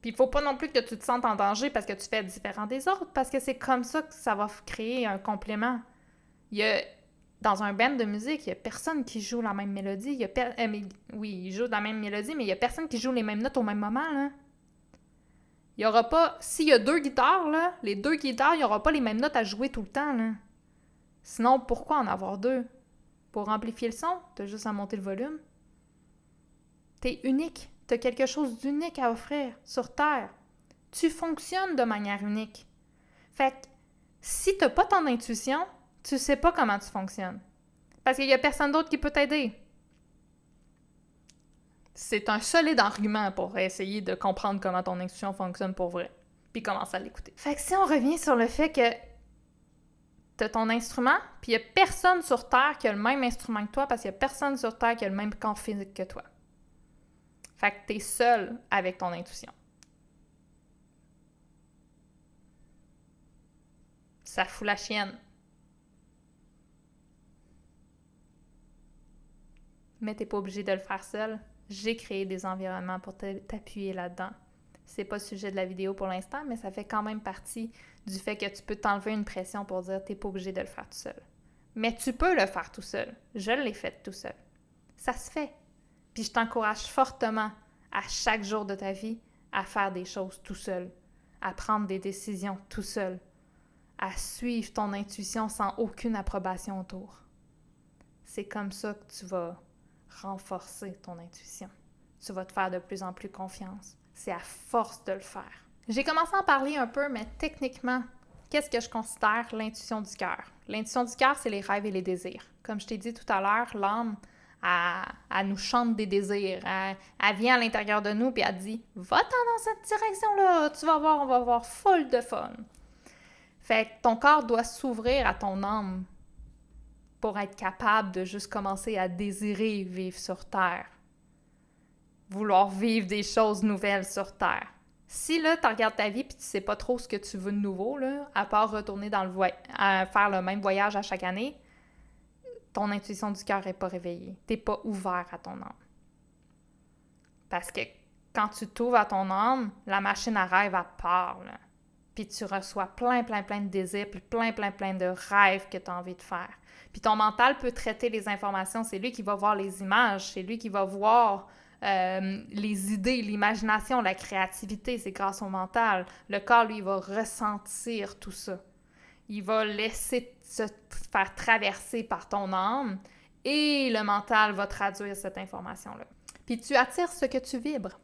Puis il faut pas non plus que tu te sentes en danger parce que tu fais différent des autres. Parce que c'est comme ça que ça va créer un complément. Dans un band de musique, il n'y a personne qui joue la même mélodie. Oui, ils jouent la même mélodie, mais il n'y a personne qui joue les mêmes notes au même moment, là. Il n'y aura pas... S'il y a 2 guitares, là, les 2 guitares, il n'y aura pas les mêmes notes à jouer tout le temps, là. Sinon, pourquoi en avoir 2? Pour amplifier le son, t'as juste à monter le volume. T'es unique. T'as quelque chose d'unique à offrir sur Terre. Tu fonctionnes de manière unique. Fait que si t'as pas ton intuition, tu sais pas comment tu fonctionnes. Parce qu'il y a personne d'autre qui peut t'aider. C'est un solide argument pour essayer de comprendre comment ton intuition fonctionne pour vrai. Puis commencer à l'écouter. Fait que si on revient sur le fait que t'as ton instrument, puis il n'y a personne sur Terre qui a le même instrument que toi, parce qu'il n'y a personne sur Terre qui a le même corps physique que toi. Fait que t'es seul avec ton intuition. Ça fout la chienne. Mais t'es pas obligé de le faire seul. J'ai créé des environnements pour t'appuyer là-dedans. C'est pas le sujet de la vidéo pour l'instant, mais ça fait quand même partie du fait que tu peux t'enlever une pression pour dire t'es pas obligé de le faire tout seul. Mais tu peux le faire tout seul. Je l'ai fait tout seul. Ça se fait. Puis je t'encourage fortement à chaque jour de ta vie à faire des choses tout seul, à prendre des décisions tout seul, à suivre ton intuition sans aucune approbation autour. C'est comme ça que tu vas renforcer ton intuition. Tu vas te faire de plus en plus confiance. C'est à force de le faire. J'ai commencé à en parler un peu, mais techniquement, qu'est-ce que je considère l'intuition du cœur? L'intuition du cœur, c'est les rêves et les désirs. Comme je t'ai dit tout à l'heure, l'âme, elle nous chante des désirs. Elle vient à l'intérieur de nous et elle dit « Va-t'en dans cette direction-là, tu vas voir, on va avoir full de fun. » Fait que ton corps doit s'ouvrir à ton âme pour être capable de juste commencer à désirer vivre sur Terre. Vouloir vivre des choses nouvelles sur Terre. Si là, tu regardes ta vie et tu sais pas trop ce que tu veux de nouveau, là, à part retourner à faire le même voyage à chaque année, ton intuition du cœur n'est pas réveillée. Tu n'es pas ouvert à ton âme. Parce que quand tu t'ouvres à ton âme, la machine à rêve, elle part. Là. Puis tu reçois plein de désirs, puis plein de rêves que tu as envie de faire. Puis ton mental peut traiter les informations. C'est lui qui va voir les images, c'est lui qui va voir les idées, l'imagination, la créativité, c'est grâce au mental. Le corps, lui, va ressentir tout ça. Il va laisser se faire traverser par ton âme et le mental va traduire cette information-là. Puis tu attires ce que tu vibres.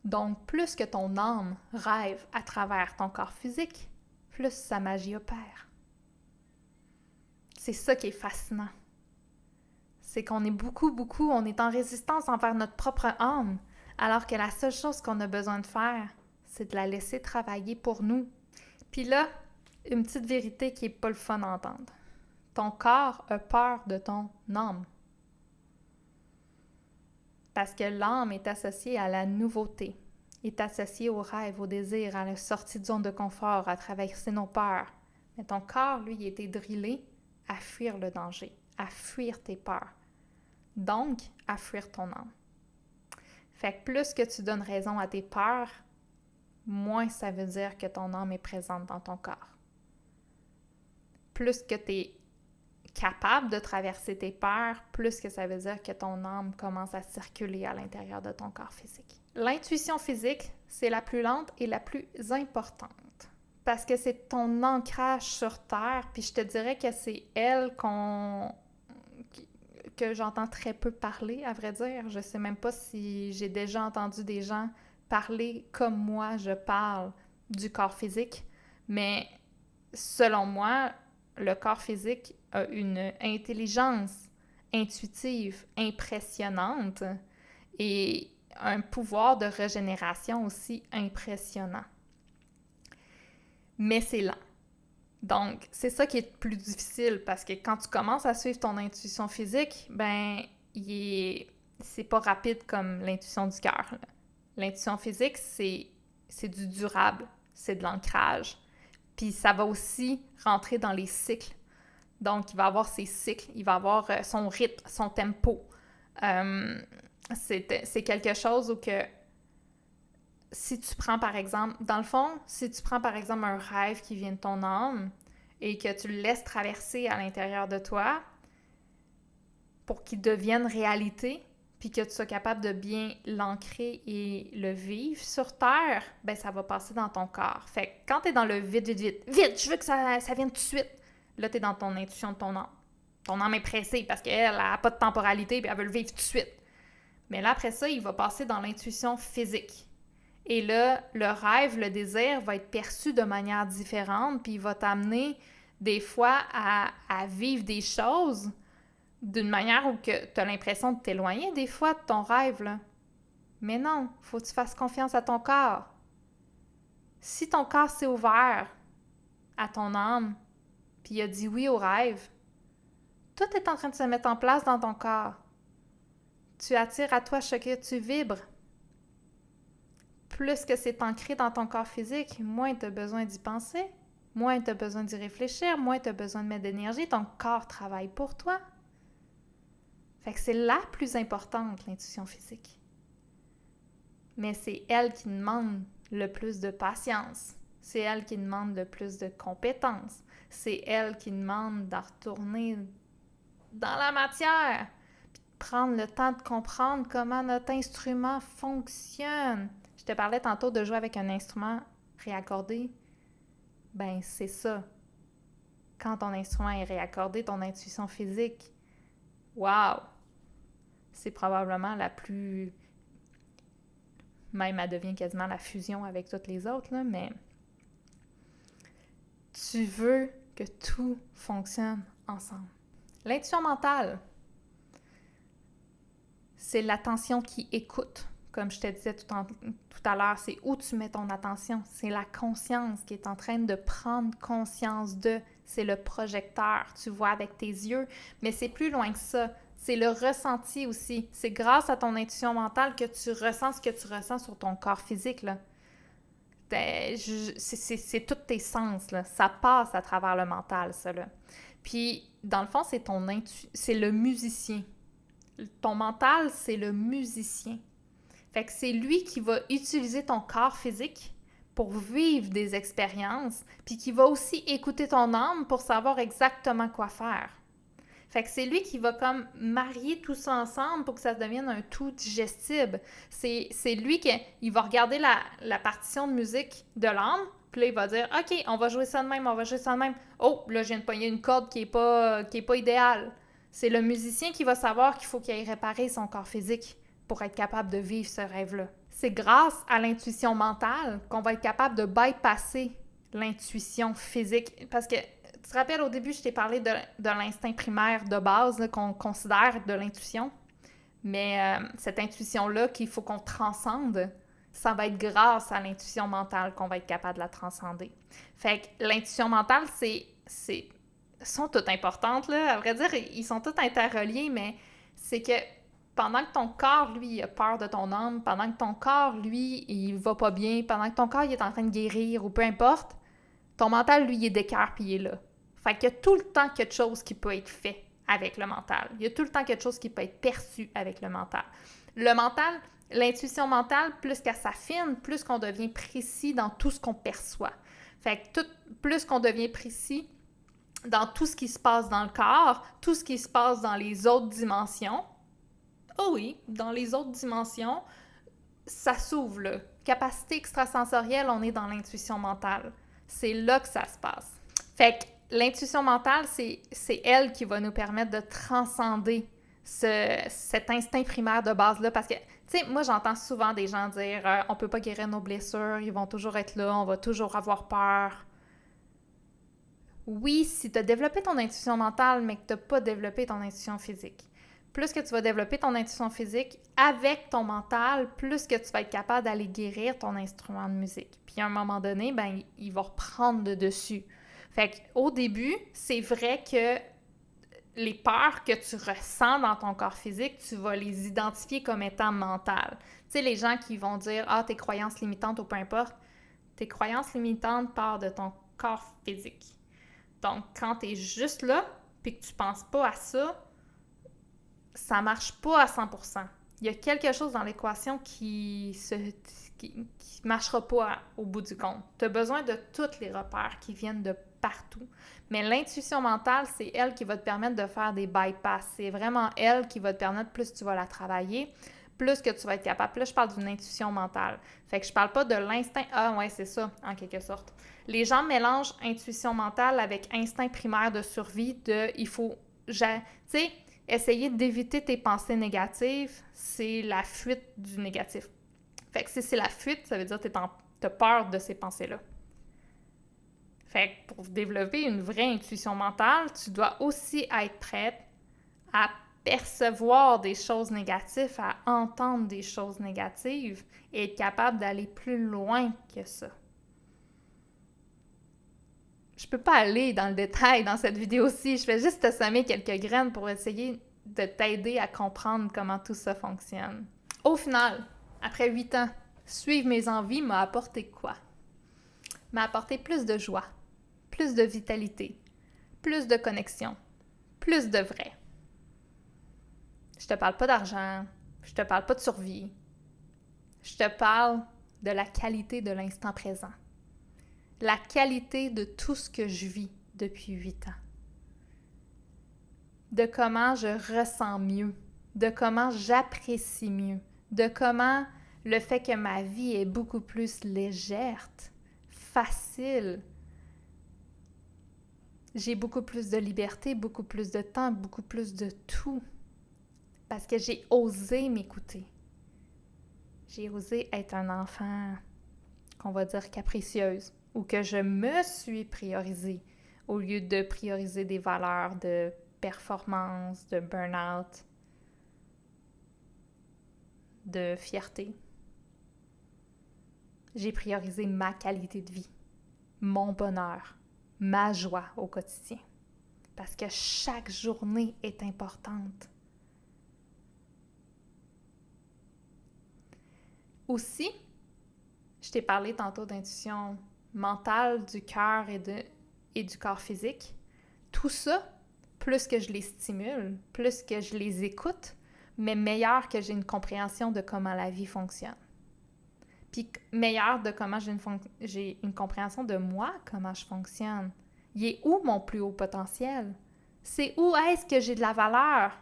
Donc, plus que ton âme rêve à travers ton corps physique, plus sa magie opère. C'est ça qui est fascinant. C'est qu'on est on est en résistance envers notre propre âme, alors que la seule chose qu'on a besoin de faire, c'est de la laisser travailler pour nous. Puis là, une petite vérité qui n'est pas le fun à entendre. Ton corps a peur de ton âme. Parce que l'âme est associée à la nouveauté, est associée au rêve, au désir, à la sortie de zone de confort, à traverser nos peurs. Mais ton corps, lui, il a été drillé à fuir le danger, à fuir tes peurs. Donc, à fuir ton âme. Fait que plus que tu donnes raison à tes peurs, moins ça veut dire que ton âme est présente dans ton corps. Plus que tu es capable de traverser tes peurs, plus que ça veut dire que ton âme commence à circuler à l'intérieur de ton corps physique. L'intuition physique, c'est la plus lente et la plus importante parce que c'est ton ancrage sur Terre, puis je te dirais que c'est elle que j'entends très peu parler, à vrai dire. Je sais même pas si j'ai déjà entendu des gens parler comme moi je parle du corps physique, mais selon moi, le corps physique a une intelligence intuitive impressionnante et un pouvoir de régénération aussi impressionnant. Mais c'est lent. Donc, c'est ça qui est le plus difficile parce que quand tu commences à suivre ton intuition physique, c'est pas rapide comme l'intuition du cœur. L'intuition physique, c'est du durable, c'est de l'ancrage. Puis ça va aussi rentrer dans les cycles. Donc, il va avoir ses cycles, il va avoir son rythme, son tempo. C'est quelque chose où que si tu prends par exemple, dans le fond, si tu prends par exemple un rêve qui vient de ton âme et que tu le laisses traverser à l'intérieur de toi pour qu'il devienne réalité, puis que tu sois capable de bien l'ancrer et le vivre sur Terre, ben ça va passer dans ton corps. Fait que quand tu es dans le vite, je veux que ça vienne tout de suite, là tu es dans ton intuition de ton âme. Ton âme est pressée parce qu'elle n'a pas de temporalité et elle veut le vivre tout de suite. Mais là, après ça, il va passer dans l'intuition physique. Et là, le rêve, le désir va être perçu de manière différente, puis il va t'amener des fois à vivre des choses d'une manière où tu as l'impression de t'éloigner des fois de ton rêve, là. Mais non, il faut que tu fasses confiance à ton corps. Si ton corps s'est ouvert à ton âme, puis il a dit oui au rêve, tout est en train de se mettre en place dans ton corps. Tu attires à toi ce que tu vibres. Plus que c'est ancré dans ton corps physique, moins tu as besoin d'y penser, moins tu as besoin d'y réfléchir, moins tu as besoin de mettre d'énergie, ton corps travaille pour toi. Fait que c'est la plus importante, l'intuition physique. Mais c'est elle qui demande le plus de patience. C'est elle qui demande le plus de compétences. C'est elle qui demande de retourner dans la matière, puis de prendre le temps de comprendre comment notre instrument fonctionne. Je te parlais tantôt de jouer avec un instrument réaccordé. Ben, c'est ça. Quand ton instrument est réaccordé, ton intuition physique, wow! C'est probablement la plus... Même, elle devient quasiment la fusion avec toutes les autres, là, mais tu veux que tout fonctionne ensemble. L'intuition mentale, c'est l'attention qui écoute. Comme je te disais tout à l'heure, c'est où tu mets ton attention. C'est la conscience qui est en train de prendre conscience de. C'est le projecteur. Tu vois avec tes yeux, mais c'est plus loin que ça. C'est le ressenti aussi. C'est grâce à ton intuition mentale que tu ressens ce que tu ressens sur ton corps physique, là. C'est tous tes sens, là. Ça passe à travers le mental, ça, là. Puis, dans le fond, c'est le musicien. Ton mental, c'est le musicien. Fait que c'est lui qui va utiliser ton corps physique pour vivre des expériences, puis qui va aussi écouter ton âme pour savoir exactement quoi faire. Fait que c'est lui qui va comme marier tout ça ensemble pour que ça devienne un tout digestible. C'est lui qui va regarder la partition de musique de l'âme, puis là, il va dire « OK, on va jouer ça de même, on va jouer ça de même. Oh, là, je viens de pogner une corde qui est pas idéale. » C'est le musicien qui va savoir qu'il faut qu'il aille réparer son corps physique pour être capable de vivre ce rêve-là. C'est grâce à l'intuition mentale qu'on va être capable de bypasser l'intuition physique. Parce que, tu te rappelles, au début, je t'ai parlé de l'instinct primaire de base là, qu'on considère de l'intuition. Mais cette intuition-là qu'il faut qu'on transcende, ça va être grâce à l'intuition mentale qu'on va être capable de la transcender. Fait que l'intuition mentale, sont toutes importantes, là. À vrai dire, ils sont toutes interreliés, mais c'est que pendant que ton corps, lui, il a peur de ton âme, pendant que ton corps, lui, il va pas bien, pendant que ton corps, il est en train de guérir ou peu importe, ton mental, lui, il est d'écart puis il est là. Fait qu'il y a tout le temps quelque chose qui peut être fait avec le mental. Il y a tout le temps quelque chose qui peut être perçu avec le mental. Le mental, l'intuition mentale, plus qu'elle s'affine, plus qu'on devient précis dans tout ce qu'on perçoit. Fait que plus qu'on devient précis dans tout ce qui se passe dans le corps, tout ce qui se passe dans les autres dimensions. Oh oui, dans les autres dimensions, ça s'ouvre là. Capacité extrasensorielle, on est dans l'intuition mentale. C'est là que ça se passe. Fait que l'intuition mentale, c'est elle qui va nous permettre de transcender cet instinct primaire de base-là. Parce que, tu sais, moi, j'entends souvent des gens dire on peut pas guérir nos blessures, ils vont toujours être là, on va toujours avoir peur. Oui, si tu as développé ton intuition mentale, mais que tu n'as pas développé ton intuition physique. Plus que tu vas développer ton intuition physique avec ton mental, plus que tu vas être capable d'aller guérir ton instrument de musique. Puis à un moment donné, ben, il va reprendre le dessus. Fait qu'au début, c'est vrai que les peurs que tu ressens dans ton corps physique, tu vas les identifier comme étant mentales. Tu sais, les gens qui vont dire « Ah, tes croyances limitantes ou peu importe », tes croyances limitantes partent de ton corps physique. Donc, quand tu es juste là, puis que tu penses pas à ça marche pas à 100%. Il y a quelque chose dans l'équation qui marchera pas au bout du compte. Tu as besoin de tous les repères qui viennent de partout. Mais l'intuition mentale, c'est elle qui va te permettre de faire des bypass. C'est vraiment elle qui va te permettre, plus tu vas la travailler, plus que tu vas être capable. Puis là, je parle d'une intuition mentale. Fait que je parle pas de l'instinct. Ah ouais, c'est ça, en quelque sorte. Les gens mélangent intuition mentale avec instinct primaire de survie il faut... Tu sais, essayer d'éviter tes pensées négatives, c'est la fuite du négatif. Fait que si c'est la fuite, ça veut dire que t'as peur de ces pensées-là. Fait que pour développer une vraie intuition mentale, tu dois aussi être prête à percevoir des choses négatives, à entendre des choses négatives et être capable d'aller plus loin que ça. Je peux pas aller dans le détail dans cette vidéo-ci, je vais juste te semer quelques graines pour essayer de t'aider à comprendre comment tout ça fonctionne. Au final, après 8 ans, suivre mes envies m'a apporté quoi? M'a apporté plus de joie, plus de vitalité, plus de connexion, plus de vrai. Je te parle pas d'argent, je te parle pas de survie. Je te parle de la qualité de l'instant présent. La qualité de tout ce que je vis depuis 8 ans. De comment je ressens mieux, de comment j'apprécie mieux, de comment le fait que ma vie est beaucoup plus légère, facile. J'ai beaucoup plus de liberté, beaucoup plus de temps, beaucoup plus de tout. Parce que j'ai osé m'écouter. J'ai osé être un enfant, qu'on va dire capricieuse, ou que je me suis priorisée au lieu de prioriser des valeurs de performance, de burn-out, de fierté. J'ai priorisé ma qualité de vie, mon bonheur, ma joie au quotidien. Parce que chaque journée est importante. Aussi, je t'ai parlé tantôt d'intuition mentale, du cœur et du corps physique. Tout ça, plus que je les stimule, plus que je les écoute, mais meilleur que j'ai une compréhension de comment la vie fonctionne. Puis meilleur de comment j'ai une compréhension de moi, comment je fonctionne. Il est où mon plus haut potentiel? C'est où est-ce que j'ai de la valeur?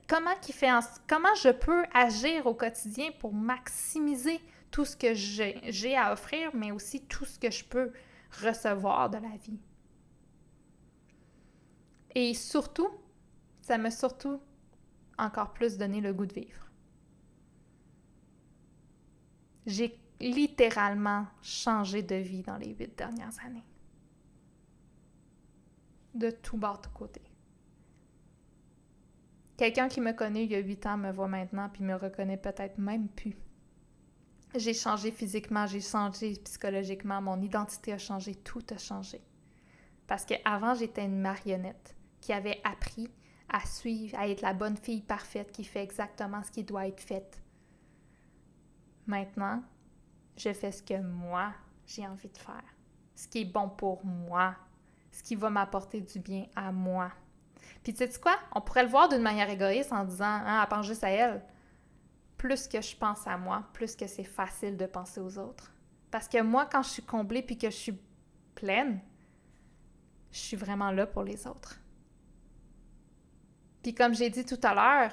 Comment je peux agir au quotidien pour maximiser tout ce que j'ai à offrir, mais aussi tout ce que je peux recevoir de la vie. Et surtout, ça m'a surtout encore plus donné le goût de vivre. J'ai littéralement changé de vie dans les 8 dernières années. De tout bord, de côté. Quelqu'un qui me connaît il y a 8 ans me voit maintenant puis me reconnaît peut-être même plus. J'ai changé physiquement, j'ai changé psychologiquement, mon identité a changé, tout a changé. Parce qu'avant, j'étais une marionnette qui avait appris à suivre, à être la bonne fille parfaite qui fait exactement ce qui doit être fait. Maintenant, je fais ce que moi, j'ai envie de faire. Ce qui est bon pour moi. Ce qui va m'apporter du bien à moi. Puis tu sais quoi? On pourrait le voir d'une manière égoïste en disant « elle pense juste à elle ». Plus que je pense à moi, plus que c'est facile de penser aux autres. Parce que moi, quand je suis comblée puis que je suis pleine, je suis vraiment là pour les autres. Puis comme j'ai dit tout à l'heure,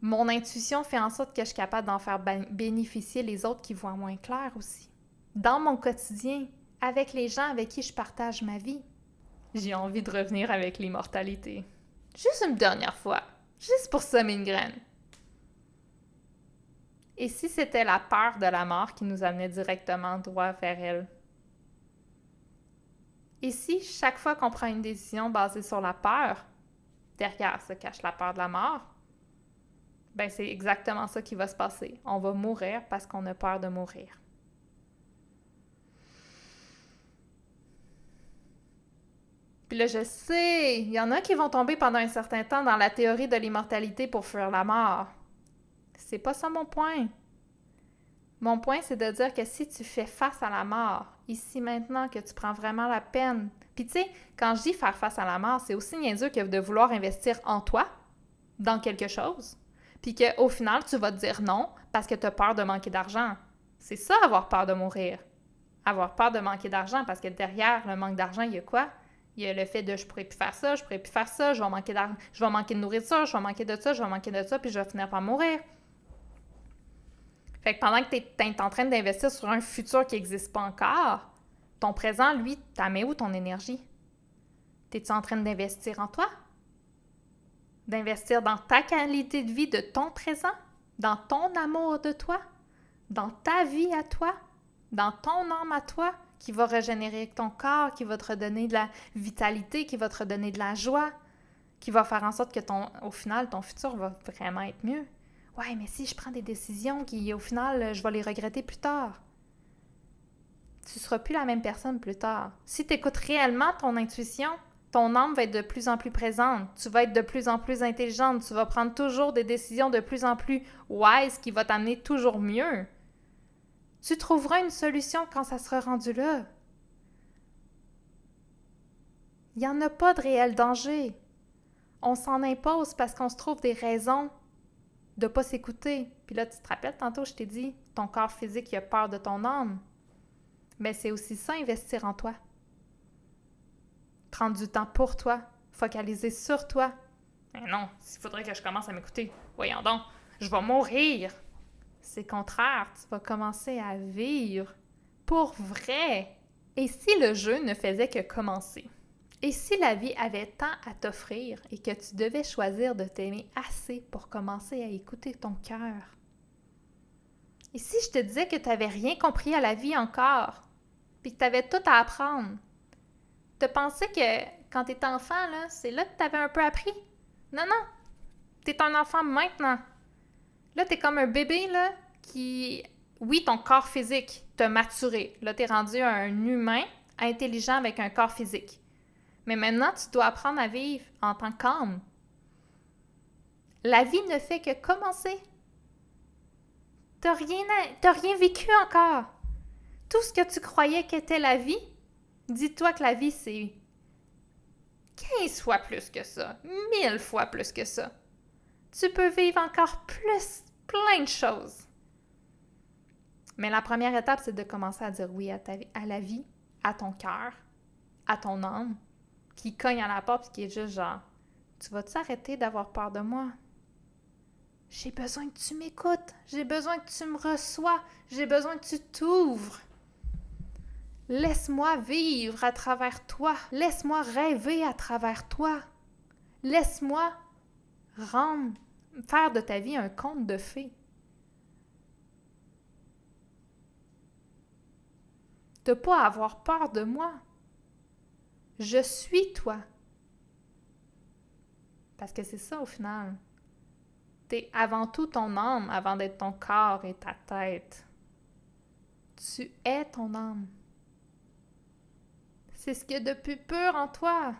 mon intuition fait en sorte que je suis capable d'en faire bénéficier les autres qui voient moins clair aussi. Dans mon quotidien, avec les gens avec qui je partage ma vie. J'ai envie de revenir avec l'immortalité. Juste une dernière fois. Juste pour semer une graine. Et si c'était la peur de la mort qui nous amenait directement droit vers elle? Et si chaque fois qu'on prend une décision basée sur la peur, derrière se cache la peur de la mort, ben c'est exactement ça qui va se passer. On va mourir parce qu'on a peur de mourir. Puis là, je sais, il y en a qui vont tomber pendant un certain temps dans la théorie de l'immortalité pour fuir la mort. C'est pas ça mon point. Mon point, c'est de dire que si tu fais face à la mort, ici maintenant, que tu prends vraiment la peine. Puis tu sais, quand je dis faire face à la mort, c'est aussi niaiseux que de vouloir investir en toi, dans quelque chose, puis qu'au final, tu vas te dire non parce que tu as peur de manquer d'argent. C'est ça, avoir peur de mourir. Avoir peur de manquer d'argent, parce que derrière le manque d'argent, il y a quoi? Il y a le fait de je pourrais plus faire ça, je pourrais plus faire ça, je vais manquer d'argent, je vais manquer de nourriture, je vais manquer de ça, je vais manquer de ça, puis je vais finir par mourir. Fait que pendant que tu es en train d'investir sur un futur qui n'existe pas encore, ton présent, lui, t'as mis où ton énergie? T'es-tu en train d'investir en toi? D'investir dans ta qualité de vie de ton présent? Dans ton amour de toi? Dans ta vie à toi? Dans ton âme à toi? Qui va régénérer ton corps, qui va te redonner de la vitalité, qui va te redonner de la joie, qui va faire en sorte que au final, ton futur va vraiment être mieux. Ouais, mais si je prends des décisions qui, au final, je vais les regretter plus tard. Tu ne seras plus la même personne plus tard. Si tu écoutes réellement ton intuition, ton âme va être de plus en plus présente. Tu vas être de plus en plus intelligente. Tu vas prendre toujours des décisions de plus en plus wise qui vont t'amener toujours mieux. Tu trouveras une solution quand ça sera rendu là. Il n'y en a pas de réel danger. On s'en impose parce qu'on se trouve des raisons de ne pas s'écouter. Puis là, tu te rappelles, tantôt, je t'ai dit, ton corps physique, il a peur de ton âme. Mais c'est aussi ça, investir en toi. Prendre du temps pour toi. Focaliser sur toi. Mais non, s'il faudrait que je commence à m'écouter, voyons donc, je vais mourir. C'est contraire, tu vas commencer à vivre pour vrai. Et si le jeu ne faisait que commencer? Et si la vie avait tant à t'offrir et que tu devais choisir de t'aimer assez pour commencer à écouter ton cœur? Et si je te disais que tu n'avais rien compris à la vie encore, puis que tu avais tout à apprendre? Tu pensais que quand tu étais enfant, là, c'est là que tu avais un peu appris? Non, non, tu es un enfant maintenant. Là, tu es comme un bébé là, qui... Oui, ton corps physique t'a maturé. Là, tu es rendu un humain intelligent avec un corps physique. Mais maintenant, tu dois apprendre à vivre en tant qu'âme. La vie ne fait que commencer. T'as rien vécu encore. Tout ce que tu croyais qu'était la vie, dis-toi que la vie, c'est 15 fois plus que ça, 1000 fois plus que ça. Tu peux vivre encore plus, plein de choses. Mais la première étape, c'est de commencer à dire oui à la vie, à ton cœur, à ton âme, qui cogne à la porte et qui est juste genre, tu vas-tu arrêter d'avoir peur de moi? J'ai besoin que tu m'écoutes, j'ai besoin que tu me reçois, j'ai besoin que tu t'ouvres. Laisse-moi vivre à travers toi, laisse-moi rêver à travers toi, laisse-moi faire de ta vie un conte de fées. De ne pas avoir peur de moi. Je suis toi. Parce que c'est ça au final. T'es avant tout ton âme avant d'être ton corps et ta tête. Tu es ton âme. C'est ce qu'il y a de plus pur en toi.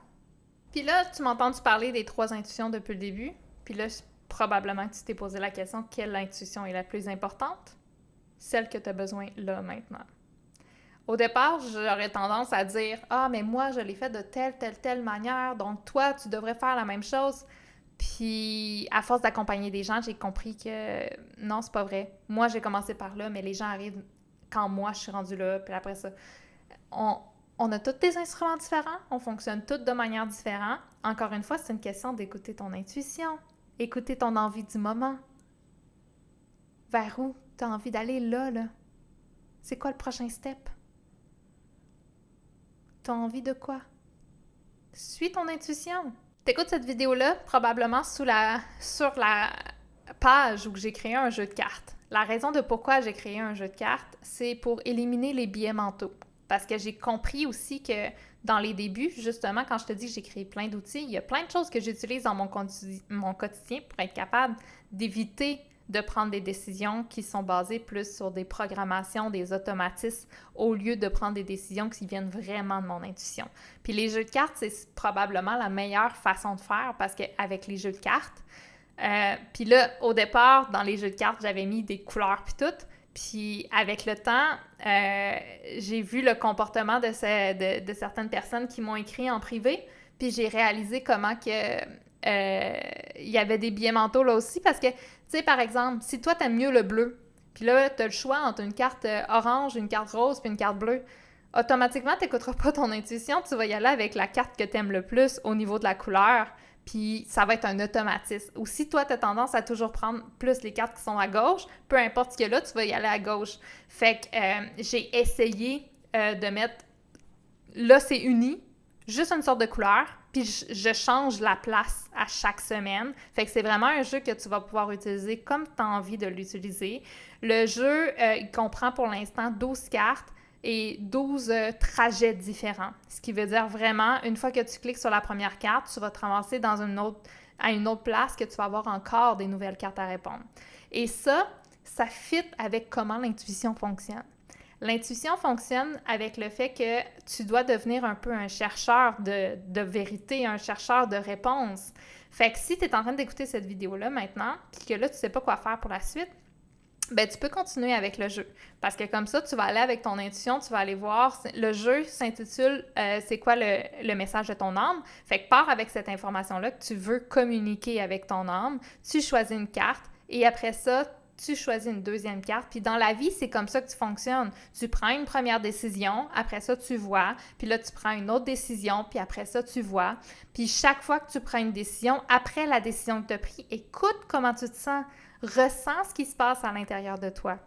Puis là, tu m'as entendu parler des 3 intuitions depuis le début. Puis là, probablement que tu t'es posé la question, quelle intuition est la plus importante? Celle que tu as besoin là, maintenant. Au départ, j'aurais tendance à dire « Ah, mais moi, je l'ai fait de telle manière, donc toi, tu devrais faire la même chose. » Puis, à force d'accompagner des gens, j'ai compris que non, c'est pas vrai. Moi, j'ai commencé par là, mais les gens arrivent quand moi, je suis rendue là. Puis après ça, On a tous des instruments différents, on fonctionne tous de manière différente. Encore une fois, c'est une question d'écouter ton intuition, écouter ton envie du moment. Vers où tu as envie d'aller là? C'est quoi le prochain step? Tu as envie de quoi? Suis ton intuition. T'écoutes cette vidéo-là probablement sur la page où j'ai créé un jeu de cartes. La raison de pourquoi j'ai créé un jeu de cartes, c'est pour éliminer les biais mentaux. Parce que j'ai compris aussi que dans les débuts, justement, quand je te dis que j'ai créé plein d'outils, il y a plein de choses que j'utilise dans mon quotidien pour être capable d'éviter de prendre des décisions qui sont basées plus sur des programmations, des automatismes, au lieu de prendre des décisions qui viennent vraiment de mon intuition. Puis les jeux de cartes, c'est probablement la meilleure façon de faire parce qu'avec les jeux de cartes, puis là, au départ, dans les jeux de cartes, j'avais mis des couleurs puis tout. Puis avec le temps, j'ai vu le comportement de certaines personnes qui m'ont écrit en privé, puis j'ai réalisé comment que il y avait des biais mentaux là aussi, parce que, tu sais, par exemple, si toi, t'aimes mieux le bleu, puis là, t'as le choix entre une carte orange, une carte rose, puis une carte bleue, automatiquement, t'écouteras pas ton intuition, tu vas y aller avec la carte que t'aimes le plus au niveau de la couleur, puis ça va être un automatisme. Ou si toi, tu as tendance à toujours prendre plus les cartes qui sont à gauche, peu importe ce qu'il y a là, tu vas y aller à gauche. Fait que j'ai essayé de mettre... Là, c'est uni, juste une sorte de couleur, puis je change la place à chaque semaine. Fait que c'est vraiment un jeu que tu vas pouvoir utiliser comme tu as envie de l'utiliser. Le jeu, il comprend pour l'instant 12 cartes et 12 trajets différents. Ce qui veut dire vraiment, une fois que tu cliques sur la première carte, tu vas te ramasser à une autre place que tu vas avoir encore des nouvelles cartes à répondre. Et ça fit avec comment l'intuition fonctionne. L'intuition fonctionne avec le fait que tu dois devenir un peu un chercheur de vérité, un chercheur de réponses. Fait que si tu es en train d'écouter cette vidéo-là maintenant, puis que là, tu ne sais pas quoi faire pour la suite, ben tu peux continuer avec le jeu. Parce que comme ça, tu vas aller avec ton intuition, tu vas aller voir. Le jeu s'intitule c'est quoi le message de ton âme? Fait que pars avec cette information-là que tu veux communiquer avec ton âme. Tu choisis une carte et après ça, tu choisis une deuxième carte. Puis dans la vie, c'est comme ça que tu fonctionnes. Tu prends une première décision, après ça, tu vois. Puis là, tu prends une autre décision, puis après ça, tu vois. Puis chaque fois que tu prends une décision, après la décision que tu as prise, écoute comment tu te sens. Ressens ce qui se passe à l'intérieur de toi.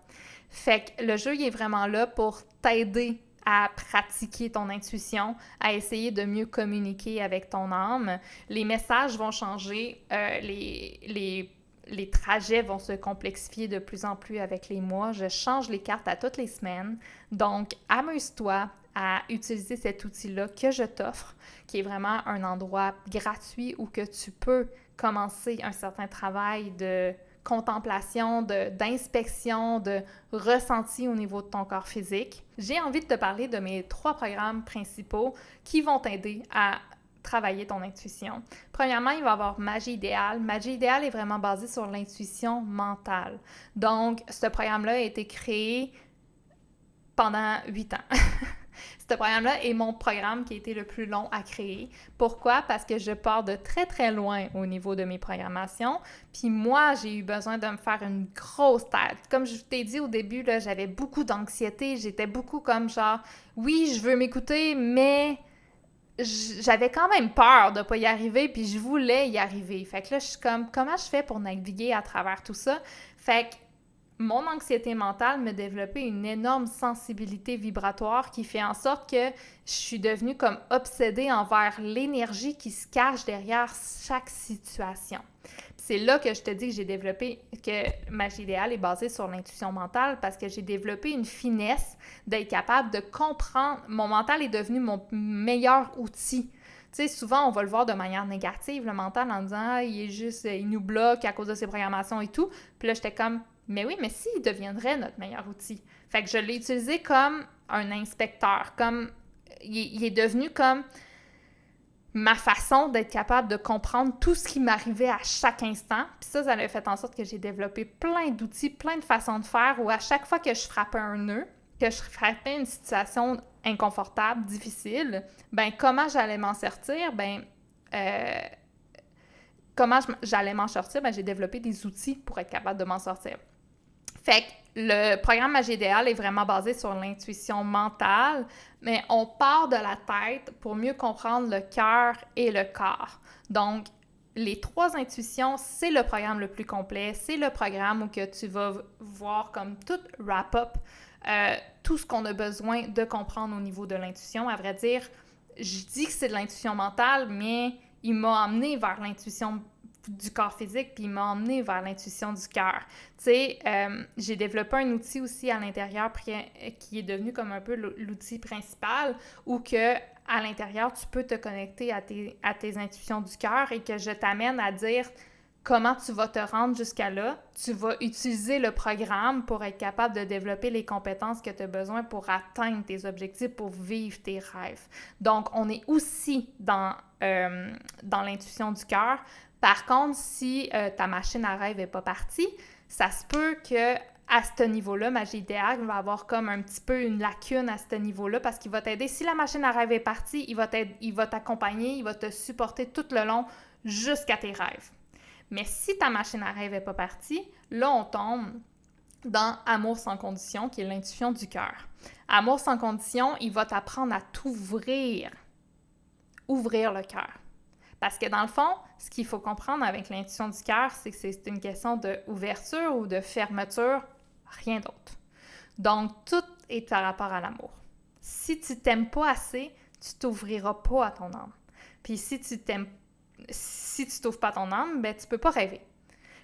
Fait que le jeu, il est vraiment là pour t'aider à pratiquer ton intuition, à essayer de mieux communiquer avec ton âme. Les messages vont changer, les trajets vont se complexifier de plus en plus avec les mois. Je change les cartes à toutes les semaines. Donc, amuse-toi à utiliser cet outil-là que je t'offre, qui est vraiment un endroit gratuit où que tu peux commencer un certain travail de contemplation, d'inspection, de ressenti au niveau de ton corps physique. J'ai envie de te parler de mes 3 programmes principaux qui vont t'aider à travailler ton intuition. Premièrement, il va y avoir Magie idéale. Magie idéale est vraiment basée sur l'intuition mentale. Donc, ce programme-là a été créé pendant 8 ans. Ce programme-là est mon programme qui a été le plus long à créer. Pourquoi? Parce que je pars de très, très loin au niveau de mes programmations. Puis moi, j'ai eu besoin de me faire une grosse tête. Comme je t'ai dit au début, là, j'avais beaucoup d'anxiété. J'étais beaucoup comme genre, oui, je veux m'écouter, mais j'avais quand même peur de ne pas y arriver, puis je voulais y arriver. Fait que là, je suis comme, comment je fais pour naviguer à travers tout ça? Fait que mon anxiété mentale me développait une énorme sensibilité vibratoire qui fait en sorte que je suis devenue comme obsédée envers l'énergie qui se cache derrière chaque situation. C'est là que je te dis que j'ai développé, que Magie idéale est basée sur l'intuition mentale parce que j'ai développé une finesse d'être capable de comprendre. Mon mental est devenu mon meilleur outil. Tu sais, souvent, on va le voir de manière négative, le mental, en disant « il nous bloque à cause de ses programmations et tout. » Puis là, j'étais comme « Mais oui, mais s'il deviendrait notre meilleur outil? » Fait que je l'ai utilisé comme un inspecteur, comme il est devenu comme ma façon d'être capable de comprendre tout ce qui m'arrivait à chaque instant. Puis ça a fait en sorte que j'ai développé plein d'outils, plein de façons de faire où à chaque fois que je frappais un nœud, que je frappais une situation inconfortable, difficile, ben comment j'allais m'en sortir? Comment j'allais m'en sortir? Ben j'ai développé des outils pour être capable de m'en sortir. Fait que le programme Magie idéale est vraiment basé sur l'intuition mentale, mais on part de la tête pour mieux comprendre le cœur et le corps. Donc, les 3 intuitions, c'est le programme le plus complet. C'est le programme où que tu vas voir comme tout wrap-up, tout ce qu'on a besoin de comprendre au niveau de l'intuition. À vrai dire, je dis que c'est de l'intuition mentale, mais il m'a amené vers l'intuition du corps physique, puis il m'a emmené vers l'intuition du cœur. Tu sais, j'ai développé un outil aussi à l'intérieur qui est devenu comme un peu l'outil principal, où que à l'intérieur, tu peux te connecter à tes intuitions du cœur et que je t'amène à dire comment tu vas te rendre jusqu'à là. Tu vas utiliser le programme pour être capable de développer les compétences que tu as besoin pour atteindre tes objectifs, pour vivre tes rêves. Donc, on est aussi dans l'intuition du cœur. Par contre, si ta machine à rêve n'est pas partie, ça se peut que à ce niveau-là, Magie idéale va avoir comme un petit peu une lacune à ce niveau-là parce qu'il va t'aider. Si la machine à rêve est partie, il va t'accompagner, il va te supporter tout le long jusqu'à tes rêves. Mais si ta machine à rêve n'est pas partie, là, on tombe dans Amour sans condition, qui est l'intuition du cœur. Amour sans condition, il va t'apprendre à t'ouvrir, ouvrir le cœur. Parce que dans le fond, ce qu'il faut comprendre avec l'intuition du cœur, c'est que c'est une question d'ouverture ou de fermeture, rien d'autre. Donc, tout est par rapport à l'amour. Si tu t'aimes pas assez, tu t'ouvriras pas à ton âme. Puis si tu t'ouvres pas à ton âme, ben tu peux pas rêver.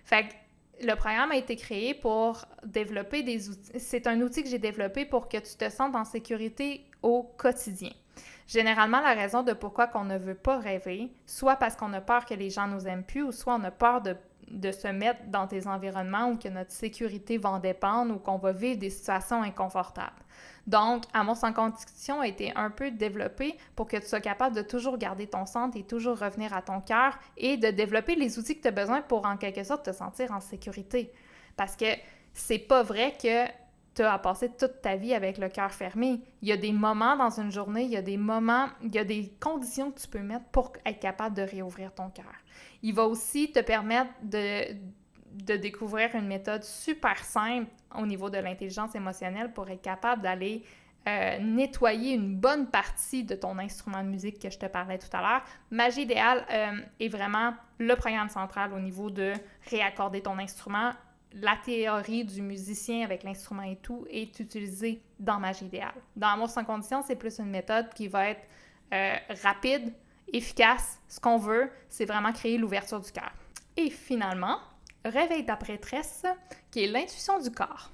Fait que le programme a été créé pour développer des outils. C'est un outil que j'ai développé pour que tu te sentes en sécurité au quotidien. Généralement, la raison de pourquoi on ne veut pas rêver, soit parce qu'on a peur que les gens nous aiment plus, ou soit on a peur de se mettre dans des environnements où que notre sécurité va en dépendre ou qu'on va vivre des situations inconfortables. Donc, Amour sans condition a été un peu développé pour que tu sois capable de toujours garder ton centre et toujours revenir à ton cœur et de développer les outils que tu as besoin pour, en quelque sorte, te sentir en sécurité. Parce que c'est pas vrai que tu as passé toute ta vie avec le cœur fermé. Il y a des moments dans une journée, il y a des conditions que tu peux mettre pour être capable de réouvrir ton cœur. Il va aussi te permettre de découvrir une méthode super simple au niveau de l'intelligence émotionnelle pour être capable d'aller nettoyer une bonne partie de ton instrument de musique que je te parlais tout à l'heure. Magie idéale est vraiment le programme central au niveau de réaccorder ton instrument. La théorie du musicien avec l'instrument et tout est utilisée dans Magie idéale. Dans Amour sans condition, c'est plus une méthode qui va être rapide, efficace. Ce qu'on veut, c'est vraiment créer l'ouverture du cœur. Et finalement, Réveille ta prêtresse, qui est l'intuition du corps.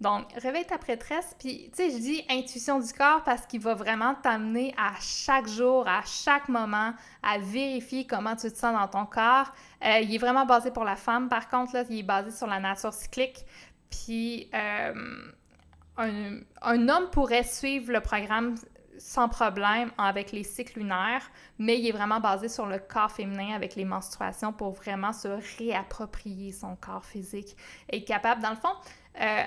Donc, réveille ta prêtresse, puis, tu sais, je dis intuition du corps parce qu'il va vraiment t'amener à chaque jour, à chaque moment, à vérifier comment tu te sens dans ton corps. Il est vraiment basé pour la femme, par contre, là, il est basé sur la nature cyclique. Puis, un homme pourrait suivre le programme sans problème avec les cycles lunaires, mais il est vraiment basé sur le corps féminin avec les menstruations pour vraiment se réapproprier son corps physique et être capable, dans le fond,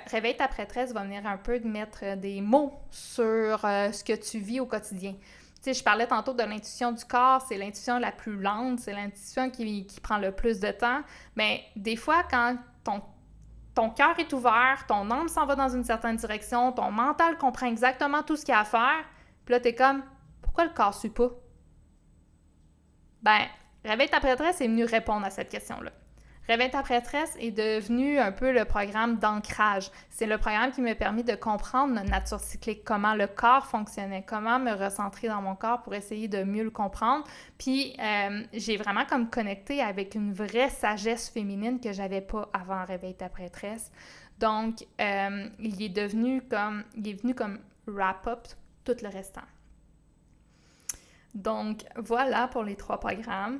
Réveille ta prêtresse va venir un peu de mettre des mots sur ce que tu vis au quotidien. Tu sais, je parlais tantôt de l'intuition du corps, c'est l'intuition la plus lente, c'est l'intuition qui prend le plus de temps, mais des fois, quand ton cœur est ouvert, ton âme s'en va dans une certaine direction, ton mental comprend exactement tout ce qu'il y a à faire, puis là, t'es comme, pourquoi le corps suit pas? Ben, Réveille ta prêtresse est venu répondre à cette question-là. Réveille ta prêtresse est devenu un peu le programme d'ancrage. C'est le programme qui m'a permis de comprendre notre nature cyclique, comment le corps fonctionnait, comment me recentrer dans mon corps pour essayer de mieux le comprendre. Puis, j'ai vraiment comme connecté avec une vraie sagesse féminine que j'avais pas avant Réveille ta prêtresse. Donc, il est venu comme wrap-up tout le restant. Donc, voilà pour les 3 programmes.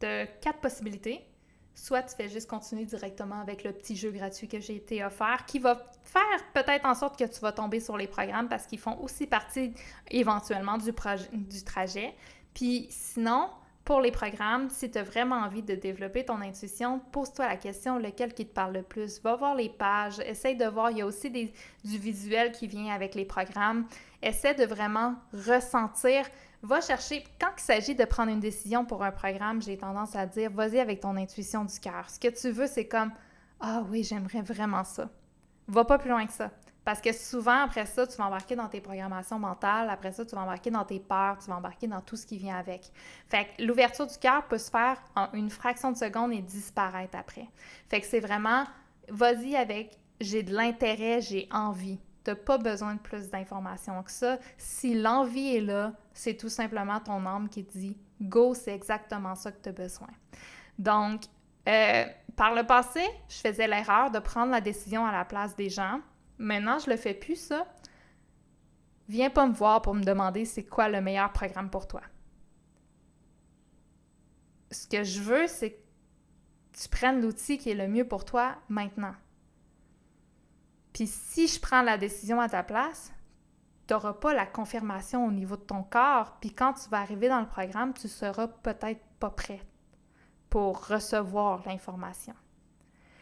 De 4 possibilités. Soit tu fais juste continuer directement avec le petit jeu gratuit que j'ai été offert, qui va faire peut-être en sorte que tu vas tomber sur les programmes parce qu'ils font aussi partie éventuellement du trajet. Puis sinon, pour les programmes, si tu as vraiment envie de développer ton intuition, pose-toi la question, lequel qui te parle le plus. Va voir les pages, essaye de voir, il y a aussi du visuel qui vient avec les programmes. Essaie de vraiment ressentir. Va chercher, quand il s'agit de prendre une décision pour un programme, j'ai tendance à dire, vas-y avec ton intuition du cœur. Ce que tu veux, c'est comme, Ah oui, j'aimerais vraiment ça. Va pas plus loin que ça. Parce que souvent, après ça, tu vas embarquer dans tes programmations mentales. Après ça, tu vas embarquer dans tes peurs. Tu vas embarquer dans tout ce qui vient avec. Fait que l'ouverture du cœur peut se faire en une fraction de seconde et disparaître après. Fait que c'est vraiment, vas-y avec j'ai de l'intérêt, j'ai envie. Tu n'as pas besoin de plus d'informations que ça. Si l'envie est là, c'est tout simplement ton âme qui te dit « Go, c'est exactement ça que tu as besoin ». Donc, par le passé, je faisais l'erreur de prendre la décision à la place des gens. Maintenant, je le fais plus, ça. Viens pas me voir pour me demander c'est quoi le meilleur programme pour toi. Ce que je veux, c'est que tu prennes l'outil qui est le mieux pour toi maintenant. Puis si je prends la décision à ta place, tu n'auras pas la confirmation au niveau de ton corps. Puis quand tu vas arriver dans le programme, tu seras peut-être pas prêt pour recevoir l'information.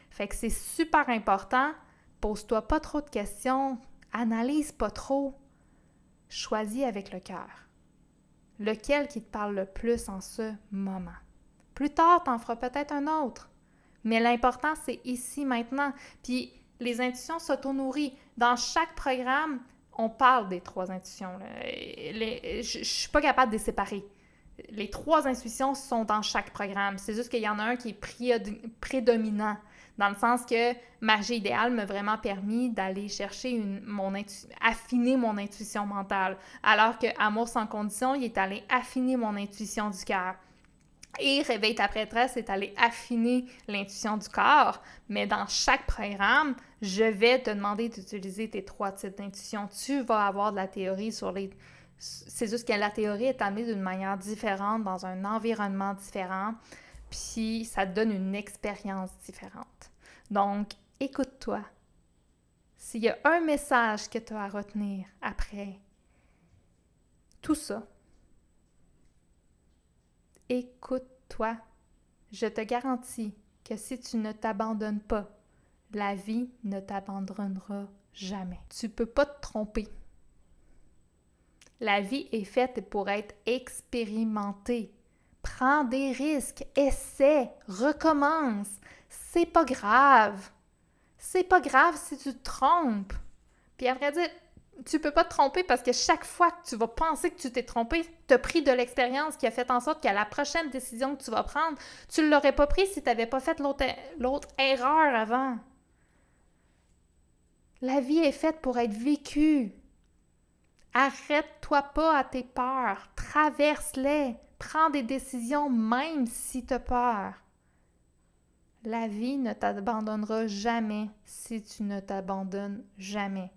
Fait que c'est super important. Pose-toi pas trop de questions. Analyse pas trop. Choisis avec le cœur. Lequel qui te parle le plus en ce moment. Plus tard, tu en feras peut-être un autre. Mais l'important, c'est ici, maintenant. Puis les intuitions s'auto-nourrissent. Dans chaque programme, on parle des 3 intuitions. Je ne suis pas capable de les séparer. Les 3 intuitions sont dans chaque programme. C'est juste qu'il y en a un qui est prédominant, dans le sens que Magie idéale m'a vraiment permis d'aller chercher affiner mon intuition mentale, alors que Amour sans condition, il est allé affiner mon intuition du cœur. Et Réveille ta prêtresse est allé affiner l'intuition du corps, mais dans chaque programme, je vais te demander d'utiliser tes 3 types d'intuition. Tu vas avoir de la théorie sur les... C'est juste que la théorie est amenée d'une manière différente, dans un environnement différent, puis ça te donne une expérience différente. Donc, écoute-toi. S'il y a un message que tu as à retenir après tout ça, écoute-toi. Je te garantis que si tu ne t'abandonnes pas, la vie ne t'abandonnera jamais. Tu peux pas te tromper. La vie est faite pour être expérimentée. Prends des risques, essaie, recommence. C'est pas grave. C'est pas grave si tu te trompes. Puis à vrai dire, tu peux pas te tromper parce que chaque fois que tu vas penser que tu t'es trompé, tu as pris de l'expérience qui a fait en sorte qu'à la prochaine décision que tu vas prendre, tu ne l'aurais pas pris si tu n'avais pas fait l'autre erreur avant. La vie est faite pour être vécue. Arrête-toi pas à tes peurs. Traverse-les. Prends des décisions même si tu as peur. La vie ne t'abandonnera jamais si tu ne t'abandonnes jamais.